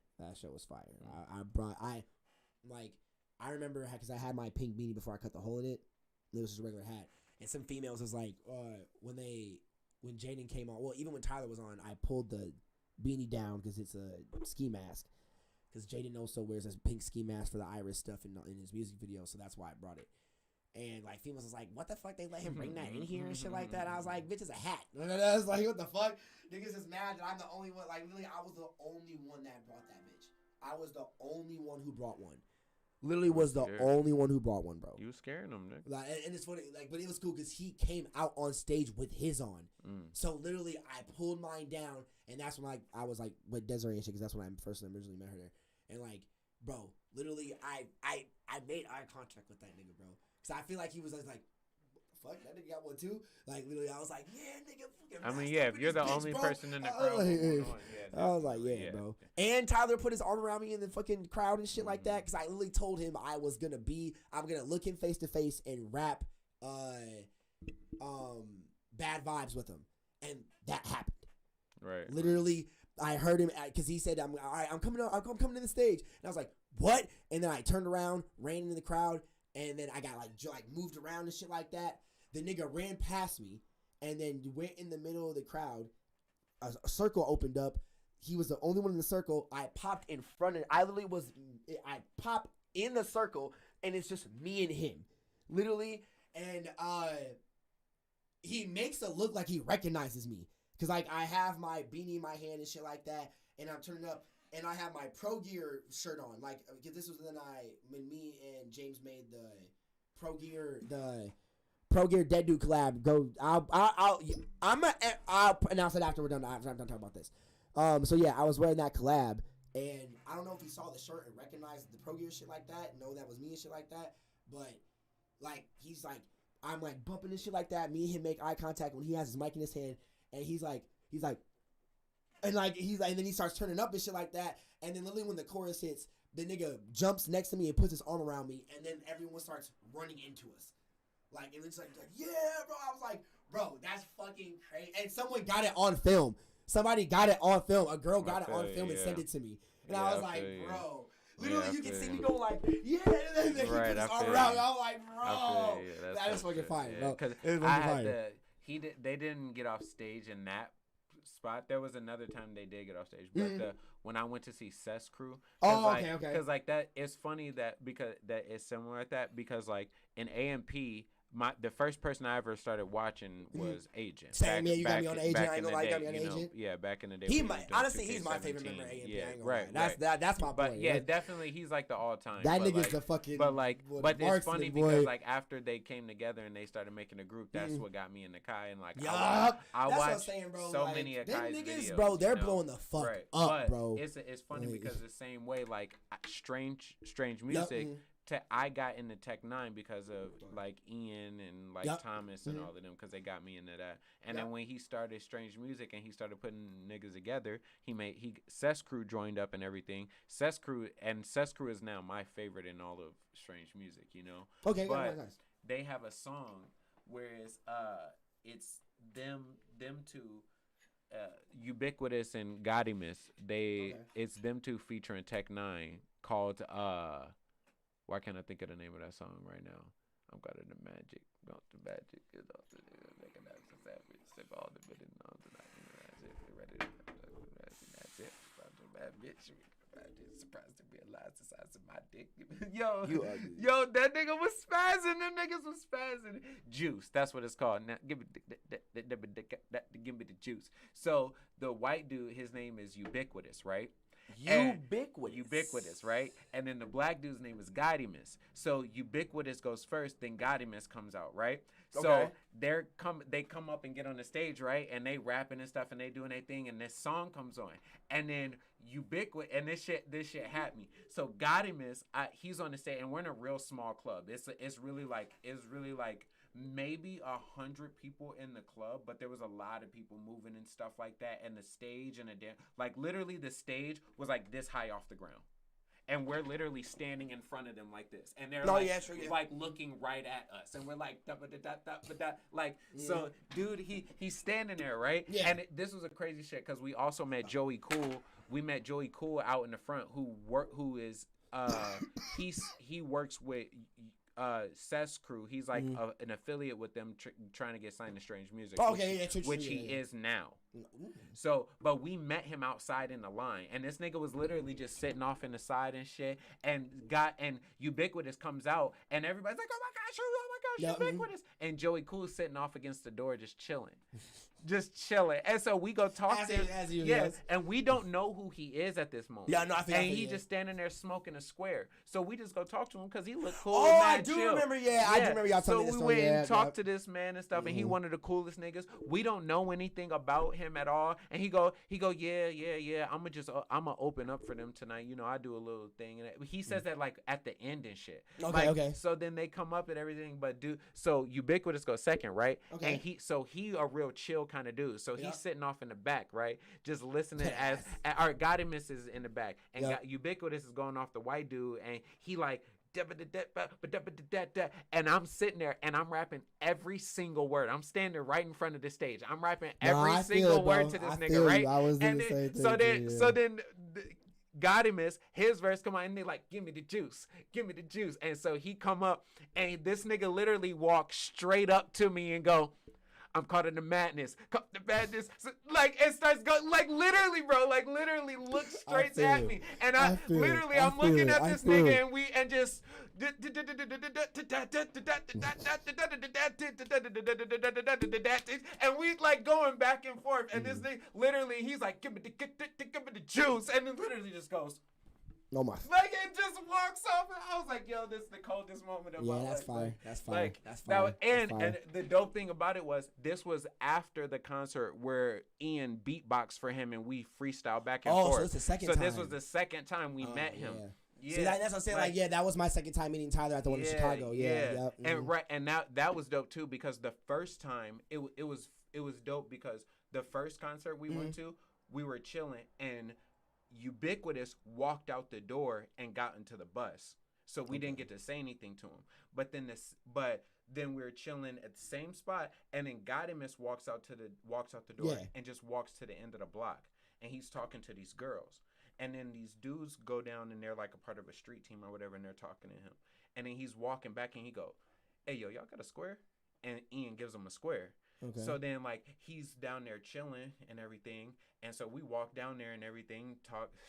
I remember, because I had my pink beanie before I cut the hole in it. It was just a regular hat. And some females was like, when Jaden came on, well, even when Tyler was on, I pulled the beanie down because it's a ski mask. Because Jaden also wears this pink ski mask for the Iris stuff in his music video, so that's why I brought it. And, like, females was like, what the fuck, they let him bring that in here and shit like that? I was like, bitch, it's a hat. I was like, what the fuck? Niggas is mad that I'm the only one. Like, literally, I was the only one that brought that bitch. I was the only one who brought one. Literally was the only one who brought one, bro. You was scaring him, nigga. Like, and it's funny, like, but it was cool because he came out on stage with his on. So, literally, I pulled mine down, and that's when, like, I was, like, with Desiree and shit, because that's when I first originally met her there. And, like, bro, literally, I made eye contact with that nigga, bro. Because I feel like he was like, what the fuck? That nigga got one, too? Like, literally, I was like, yeah, nigga. I mean, yeah, if you're the only person in the crowd. I was like, yeah, bro. And Tyler put his arm around me in the fucking crowd and shit like that. Because I literally told him I'm going to look him face to face and rap Bad Vibes with him. And that happened. Right. Literally, I heard him because he said, "I'm coming to the stage," and I was like, "What?" And then I turned around, ran into the crowd, and then I got like moved around and shit like that. The nigga ran past me, and then went in the middle of the crowd. A circle opened up. He was the only one in the circle. I popped in front of. I popped in the circle, and it's just me and him, literally. And he makes it look like he recognizes me. Because, like, I have my beanie in my hand and shit like that, and I'm turning up, and I have my Pro Gear shirt on. Like, because this was when me and James made the Pro Gear Dead Dude collab. I'll announce it after we're done. I'm done talking about this. So, yeah, I was wearing that collab, and I don't know if he saw the shirt and recognized the Pro Gear shit like that, know that was me and shit like that, but, like, he's like, I'm, like, bumping and shit like that. Me and him make eye contact when he has his mic in his hand. And he's like, and then he starts turning up and shit like that. And then literally when the chorus hits, the nigga jumps next to me and puts his arm around me. And then everyone starts running into us. Like, and it's like, yeah, bro. I was like, bro, that's fucking crazy. And someone got it on film. Somebody got it on film. A girl got it on film and sent it to me. And I was like, bro. Literally, you can see me go like, yeah. And then he put his arm around me. I'm like, bro. That is fucking fire, bro. Because they didn't get off stage in that spot. There was another time they did get off stage, but when I went to see Cess Crew, okay. because like that, it's funny that because that is similar at that because like in AMP. The first person I ever started watching was Agent. Same, yeah, you got me on Agent. I ain't gonna lie, you got me on Agent. Yeah, back in the day. He might, honestly, he's my favorite member of AMP. Yeah, I ain't gonna right, lie. That's my boy. But yeah, definitely, he's like the all-time. That but nigga's like, the fucking. But it's funny boy. because like after they came together and they started making a group, that's what got me into Kai and like Yup. I That's what I'm watched saying, bro. so like, many of them Kai's niggas, videos, bro, they're you know? blowing the fuck Right. up, but bro. It's funny Like- because the same way like strange music. I got into Tech 9 because of like Ian and like Thomas and all of them because they got me into that. And then when he started Strange Music and he started putting niggas together, Cess Crew joined up and everything. Cess Crew is now my favorite in all of Strange Music, you know. Okay, but nice. they have a song where it's them two. Ubiquitous and Godimus. It's them two featuring Tech 9 called why can't I think of the name of that song right now? I'm got it. The magic, not the magic. It's also making that savage. Sip all the bit and all tonight. That's it. That's it. Bad bitch. Surprised to be alive the size of my dick. Yo, that nigga was spazzing. Them niggas was spazzing. Juice. That's what it's called. Now give me the juice. So the white dude, his name is Ubiquitous, right? Ubiquitous, right? And then the black dude's name is Godimus. So Ubiquitous goes first, then Godimus comes out, right? So they come up and get on the stage, right? And they rapping and stuff and they doing their thing and this song comes on. And then Ubiquitous and this shit had me. So Godimus, he's on the stage and we're in a real small club. It's really like maybe 100 people in the club, but there was a lot of people moving and stuff like that. And the stage and like literally the stage was like this high off the ground. And we're literally standing in front of them like this. And they're like looking right at us. And we're like, so dude, he's standing there, right? Yeah. And this was a crazy shit because we also met Joey Cool. We met Joey Cool out in the front who he works with Cess Crew. He's like an affiliate with them trying to get signed to Strange Music, which he is now. So, but we met him outside in the line, and this nigga was literally just sitting off in the side and shit, and Ubiquitous comes out, and everybody's like, oh my gosh, Ubiquitous, and Joey Cool's sitting off against the door just chilling. And so we go talk to him. And we don't know who he is at this moment. Yeah, no, I think. And he's just standing there smoking a square. So we just go talk to him because he looked cool. Oh, I do remember. Yeah, I do remember y'all telling me this. So we went and talked to this man and stuff, and he one of the coolest niggas. We don't know anything about him at all. And he go, yeah. I'ma open up for them tonight. You know, I do a little thing, and he says that like at the end and shit. Okay. So then they come up and everything, but so Ubiquitous goes second, right? Okay. And he a real chill kind of dude. So he's sitting off in the back, right? Just listening as our Godimus is in the back. And Ubiquitous is going off the white dude and he like and I'm sitting there and I'm rapping every single word. I'm standing right in front of the stage. I'm rapping every single word to this nigga, right? I was doing the same thing. So then Godimus, his verse come on and they like, give me the juice. And so he come up and this nigga literally walks straight up to me and go, I'm caught in the madness. So, like, it starts going, like, literally, bro, like, literally look straight at me. And I'm looking at this nigga and just, and we, like, going back and forth. And this thing, literally, he's like, give me the juice. And then literally just goes, no more. Like it just walks off, and I was like, "Yo, this is the coldest moment of my life." Yeah, that's fire. That's fire. Like, that's fire. And the dope thing about it was this was after the concert where Ian beatboxed for him, and we freestyled back and forth. So it's the second time. So this was the second time we met him. Yeah. See, that's what I'm saying. Like, that was my second time meeting Tyler at the one in Chicago. Yeah. Yep. And that was dope too because the first time it was dope because the first concert we went to, we were chilling and Ubiquitous walked out the door and got into the bus, so we didn't get to say anything to him. But then we were chilling at the same spot, and then Godimus walks out the door and just walks to the end of the block, and he's talking to these girls, and then these dudes go down and they're like a part of a street team or whatever, and they're talking to him, and then he's walking back and he go, "Hey yo, y'all got a square?" And Ian gives him a square. Okay. So then like he's down there chilling and everything, and so we walk down there and everything,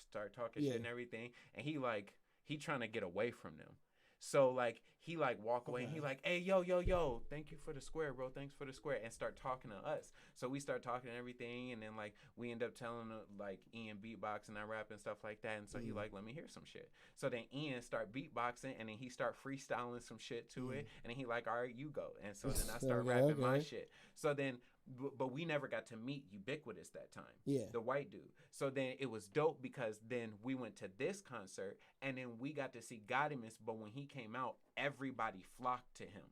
start talking shit and everything, and he trying to get away from them. So like he like walk away and he like, hey yo, thank you for the square, bro. Thanks for the square, and start talking to us. So we start talking and everything, and then like we end up telling like Ian beatbox and I rap and stuff like that. And so he like, let me hear some shit. So then Ian start beatboxing and then he start freestyling some shit to it, and then he like, all right, you go. And so then I start rapping my shit. So then. But we never got to meet Ubiquitous that time. Yeah. The white dude. So then it was dope because then we went to this concert and then we got to see Godimus. But when he came out, everybody flocked to him.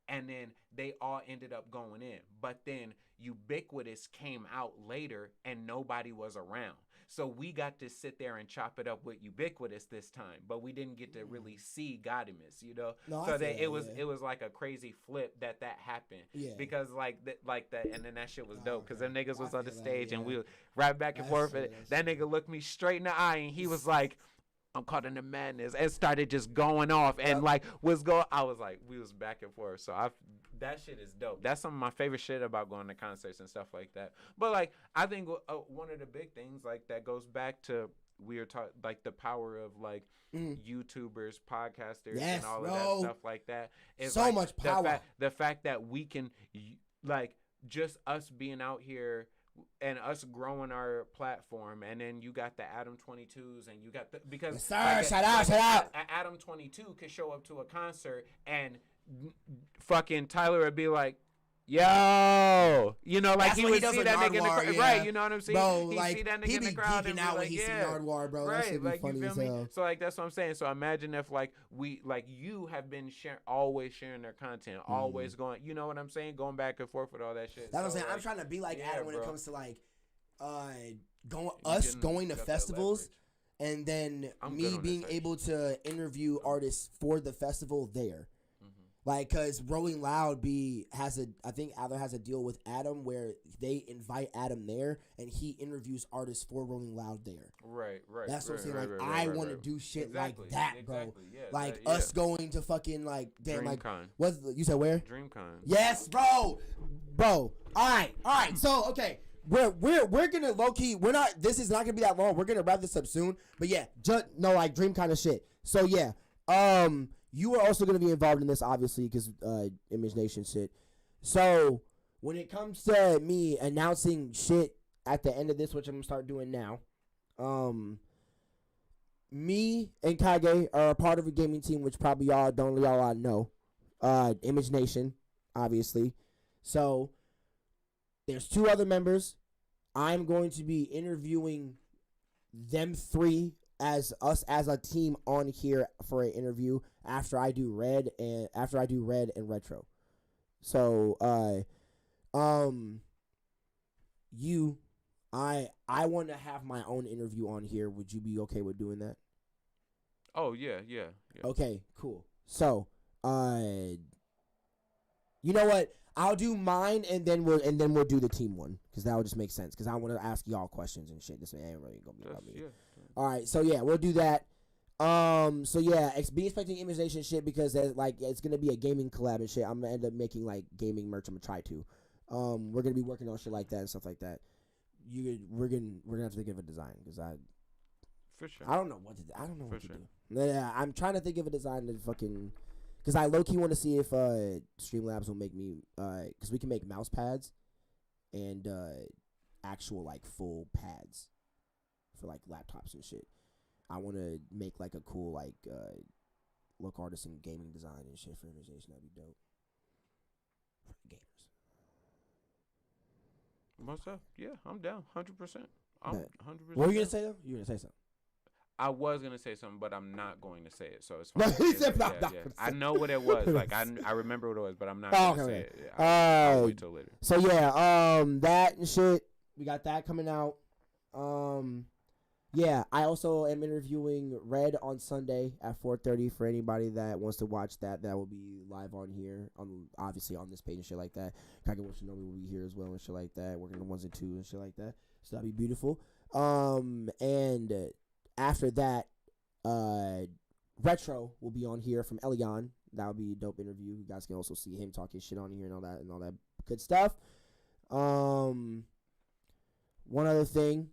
And then they all ended up going in. But then Ubiquitous came out later and nobody was around. So we got to sit there and chop it up with Ubiquitous this time, but we didn't get to really see Godimus, you know. No, so that it was like a crazy flip that happened, because like that, and then that shit was dope because them niggas was on the stage and we were right back and forth. That nigga looked me straight in the eye and he was like, I'm caught in the madness, and started just going off and like I was like, we was back and forth. So that shit is dope. That's some of my favorite shit about going to concerts and stuff like that. But like I think one of the big things like that goes back to we were talking like the power of like YouTubers, podcasters, and all of that stuff like that. It's so like much power. The fact that we can like just us being out here and us growing our platform, and then you got the Adam 22s, and you got because shout out. Adam 22 could show up to a concert and fucking Tyler would be like, yo, you know, like he would see that nigga in the crowd, right? You know what I'm saying? Bro, he like, see that nigga in the crowd and be like, he see Nardwuar, bro. Right? That should be like funny you feel as me? hell. So like that's what I'm saying. So imagine if like you have been always sharing their content, always going, you know what I'm saying, going back and forth with all that shit. That's what I'm saying. Like, I'm trying to be like Adam when it comes to like going to festivals. And then me being able to interview artists for the festival there. Like, cause Rolling Loud I think Adler has a deal with Adam where they invite Adam there and he interviews artists for Rolling Loud there. Right. That's what I'm saying. Like, I want to do shit like that, bro. Yeah, like us going to fucking like damn like what's you said where? DreamCon. Yes, bro. All right. So okay. We're gonna low key. This is not gonna be that long. We're gonna wrap this up soon. But yeah, like dream kind of shit. So yeah, you are also gonna be involved in this, obviously, because Image Nation shit. So when it comes to me announcing shit at the end of this, which I'm gonna start doing now, me and Kage are a part of a gaming team, which probably y'all know, Image Nation, obviously. So. There's 2 other members. I'm going to be interviewing them 3 as a team on here for an interview after I do Red and Retro. So I want to have my own interview on here. Would you be okay with doing that? Oh yeah. Okay, cool. So you know what? I'll do mine and then we'll do the team one because that will just make sense because I want to ask y'all questions and shit. This ain't really gonna be about me. Yeah. All right, so yeah, we'll do that. So yeah, be expecting Image Nation shit because it's gonna be a gaming collab and shit. I'm gonna end up making like gaming merch. I'm gonna try to. We're gonna be working on shit like that and stuff like that. We're gonna have to think of a design because for sure. I don't know what to do. Do. Yeah, I'm trying to think of a design to fucking. Because I low-key want to see if Streamlabs will make me... Because we can make mouse pads and actual, like, full pads for, like, laptops and shit. I want to make, like, a cool, like, Local Artisan gaming design and shit for Image Nation. That'd be dope. For the gamers. What's up? Yeah, I'm down. 100%. I'm 100%. What were you going to say, though? You were going to say something. I was gonna say something, but I'm not going to say it. So it's fine. I know what it was. Like I remember what it was, but I'm not gonna say it. I'll wait till later. So yeah, that and shit. We got that coming out. Yeah, I also am interviewing Red on Sunday at 4:30 for anybody that wants to watch that. That will be live on here, obviously on this page and shit like that. KageWolfShinobi will be here as well and shit like that, working on 1s and 2s and shit like that. So that'll be beautiful. And after that, Retro will be on here from Elion. That will be a dope interview. You guys can also see him talking shit on here and all that Good stuff. One other thing.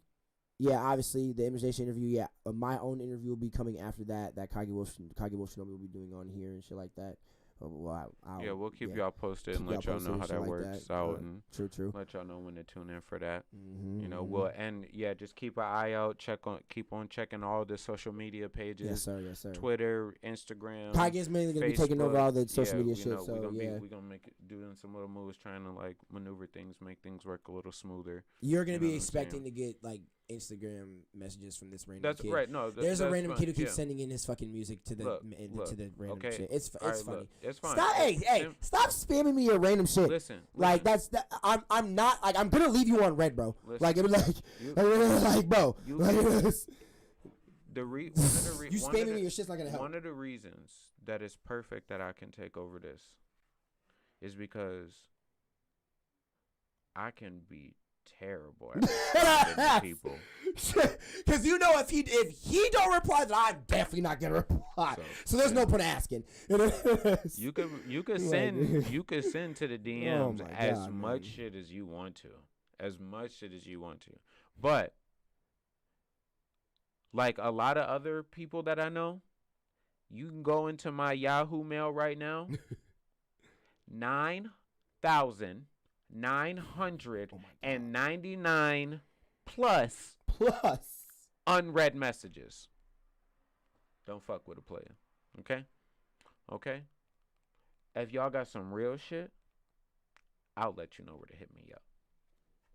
Yeah, obviously the immunization interview. Yeah, my own interview will be coming after that. That KageWolfShinobi will be doing on here and shit like that. Well, we'll keep y'all posted and let y'all know how that works out, and true. let y'all know when to tune in for that. Mm-hmm, You know, just keep an eye out. Keep on checking all the social media pages. Yes, sir. Twitter, Instagram. Kage is mainly gonna be taking over all the social media shit. So we're gonna make doing some little moves, trying to like maneuver things, make things work a little smoother. You're gonna be expecting to get like Instagram messages from this random kid. That's right. No, there's a random kid who keeps sending in his fucking music to the random shit. It's funny. Look, it's fine. Stop spamming me your random shit. Listen. Like I'm not like I'm gonna leave you on red, bro. Listen, like it was like bro. You spamming me your shit's not gonna help. One of the reasons that it's perfect that I can take over this is because I can be terrible at responding to people. Because you know if he don't reply, then I'm definitely not gonna reply. So there's no point asking. You could send to the DMs as much shit as you want to, but like a lot of other people that I know, you can go into my Yahoo mail right now. 9,999 plus unread messages. Don't fuck with a player. Okay? If y'all got some real shit, I'll let you know where to hit me up.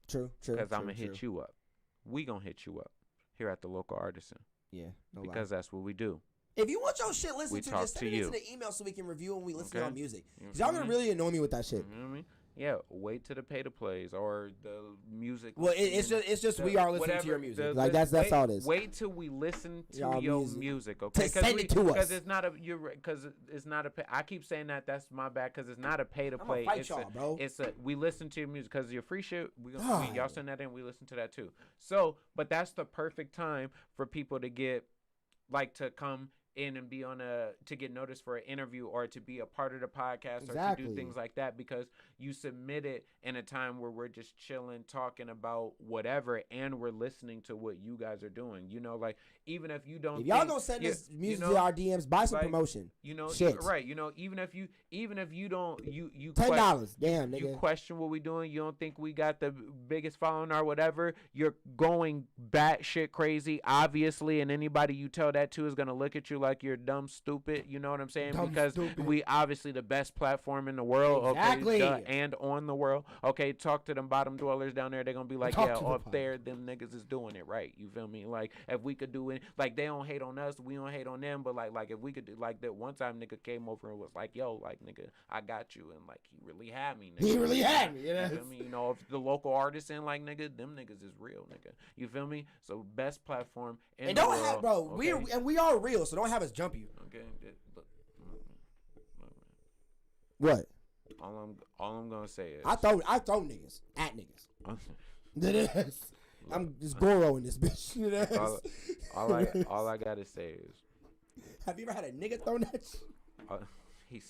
True. Because I'm going to hit you up. We going to hit you up here at the Local Artisan. Yeah. Because that's what we do. If you want your shit listened to, just send it into the email so we can review when we listen to our music. Because y'all gonna really annoy me with that shit. You know what I mean? Yeah, wait till the pay to plays or the music. Well, it's just we are listening to your music. Like that's all it is. Wait till we listen to your music, okay? Send it to us. Because it's not a pay. I keep saying that's my bad because it's not a pay to play. Fight y'all, bro. We listen to your music because your free shit. Y'all send that in. We listen to that too. So, but that's the perfect time for people to get to come in and be to get noticed for an interview or to be a part of the podcast or to do things like that, because you submit it in a time where we're just chilling, talking about whatever, and we're listening to what you guys are doing. You know, like even if you don't, if y'all gonna send this music to our DMs, buy some promotion. You know, shit. Right? You know, even if you don't, you $10. Damn, nigga. You question what we doing. You don't think we got the biggest following or whatever. You're going batshit crazy, obviously, and anybody you tell that to is gonna look at you like you're dumb, stupid. You know what I'm saying? Because we obviously the best platform in the world. Exactly. Okay, and on the world. Okay, talk to them bottom dwellers down there. They're gonna be like, up there, them niggas is doing it right. You feel me? Like if we could do it, like they don't hate on us, we don't hate on them. But like if we could do like that one time, nigga came over and was like, yo, like nigga, I got you, and like he really had me. Nigga. He really had me. You feel me? You know, if the local artisan, like nigga, them niggas is real, nigga. You feel me? So best platform in the world. Have, bro. Okay? We are real, so don't have us jump you. Okay. Look, what? All I'm gonna say is I throw niggas at niggas. That is. I'm just Goro in this bitch. all I gotta say is, have you ever had a nigga thrown at you?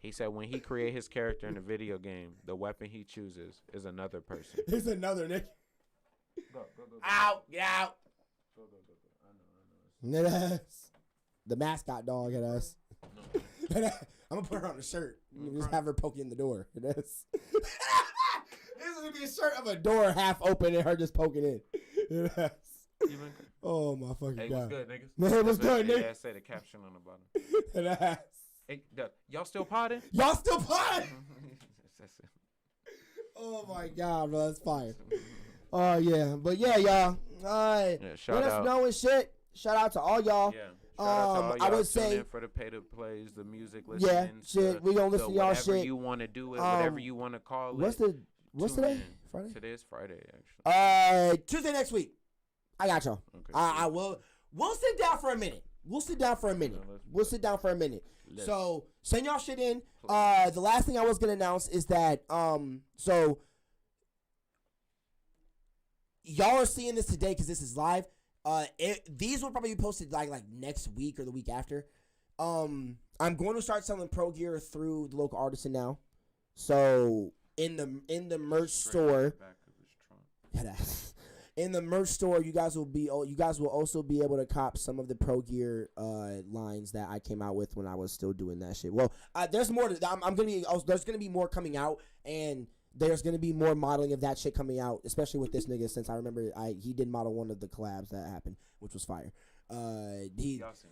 He said when he create his character in a video game, the weapon he chooses is another person. It's another nigga. Go. Out, get out. Go. I know. The mascot dog at us. No. I'm gonna put her on a shirt. Just have her poke in the door. This is gonna be a shirt of a door half open and her just poking in. Oh my fucking god. Hey, what's good, niggas? Man, what's good, nigga? Yeah, say the caption on the bottom. Hey, y'all still potting? Y'all still potting? Oh my god, bro, that's fire. Oh yeah, but yeah, y'all. Let us know and shit. Shout out to all y'all. Yeah. Shout out to all y'all. I would say for the pay to plays, the music listening. Yeah, shit. We gonna listen to y'all shit. Whatever you want to do it, whatever you want to call What's today? Friday. Today is Friday, actually. Tuesday next week. I got y'all. Okay. I will. We'll sit down for a minute. We'll sit down for a minute. So send y'all shit in. The last thing I was gonna announce is that so y'all are seeing this today because this is live. These will probably be posted like next week or the week after. I'm going to start selling pro gear through the Local Artisan now. So in the merch store, in the merch store, you guys will also be able to cop some of the Pro Gear lines that I came out with when I was still doing that shit. Well, there's more. There's gonna be more coming out, and there's gonna be more modeling of that shit coming out, especially with this nigga. Since I remember, he did model one of the collabs that happened, which was fire. It was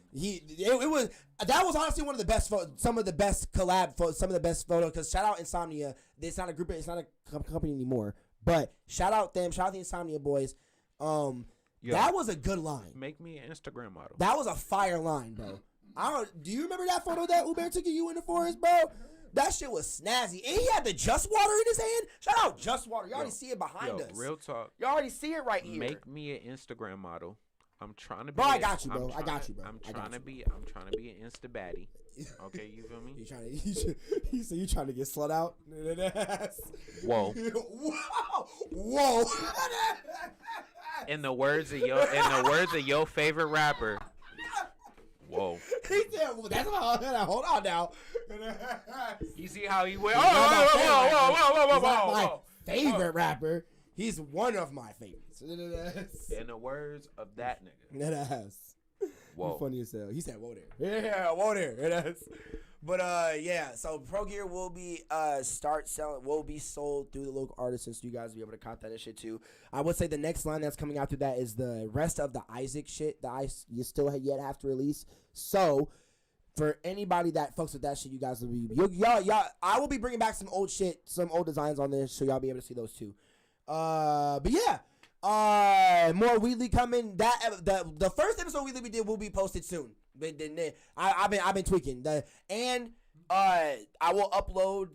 honestly one of the best some of the best collab some of the best photos, because shout out Insomnia. It's not a group, it's not a company anymore, but shout out them, shout out the Insomnia boys. That was a good line. Make me an Instagram model. That was a fire line, bro. Do you remember that photo that Uber took of you in the forest, bro? That shit was snazzy. And he had the Just Water in his hand. Shout out Just Water. You already see it behind us. Real talk. You already see it right here. Make me an Instagram model. I'm trying to be. Bro, I got you, bro. I got you, bro. I'm trying to be an Insta baddie. Okay, you feel me? He said you trying to get slut out. Whoa. Whoa. In the words of your favorite rapper. Whoa. He said, well, that's what hold on now. You see how he went? He's not Whoa. my favorite rapper. He's one of my favorites. In the words of that nigga. Whoa. Funny as hell. He said, whoa there. Yeah, whoa there. But yeah, so Pro Gear will be will be sold through the Local Artisans, so you guys will be able to cop that and shit too. I would say the next line that's coming out through that is the rest of the Isaac shit that you still yet have to release. So for anybody that fucks with that shit, you guys will be y'all. I will be bringing back some old shit, some old designs on this, so y'all be able to see those too. But yeah, more Wheatley coming. The first episode of Wheatley we did will be posted soon. But then I've been tweaking I will upload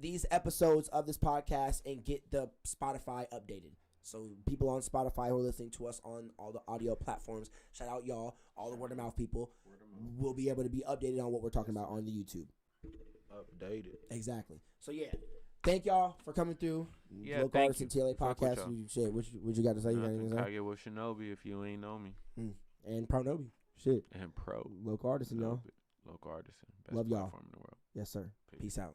these episodes of this podcast and get the Spotify updated. So people on Spotify who are listening to us on all the audio platforms, shout out y'all, all the word of mouth people, will be able to be updated on what we're talking about on the YouTube. Updated. Exactly. So yeah. Thank y'all for coming through. Yeah, Local Artisan T.L.A Podcast. Shit, what you got to say? KageWolfShinobi if you ain't know me. And PROnobi. Shit. And Pro. Local Artisan, y'all. Local Artisan. Best Love y'all. Platform in the world. Yes, sir. Peace out.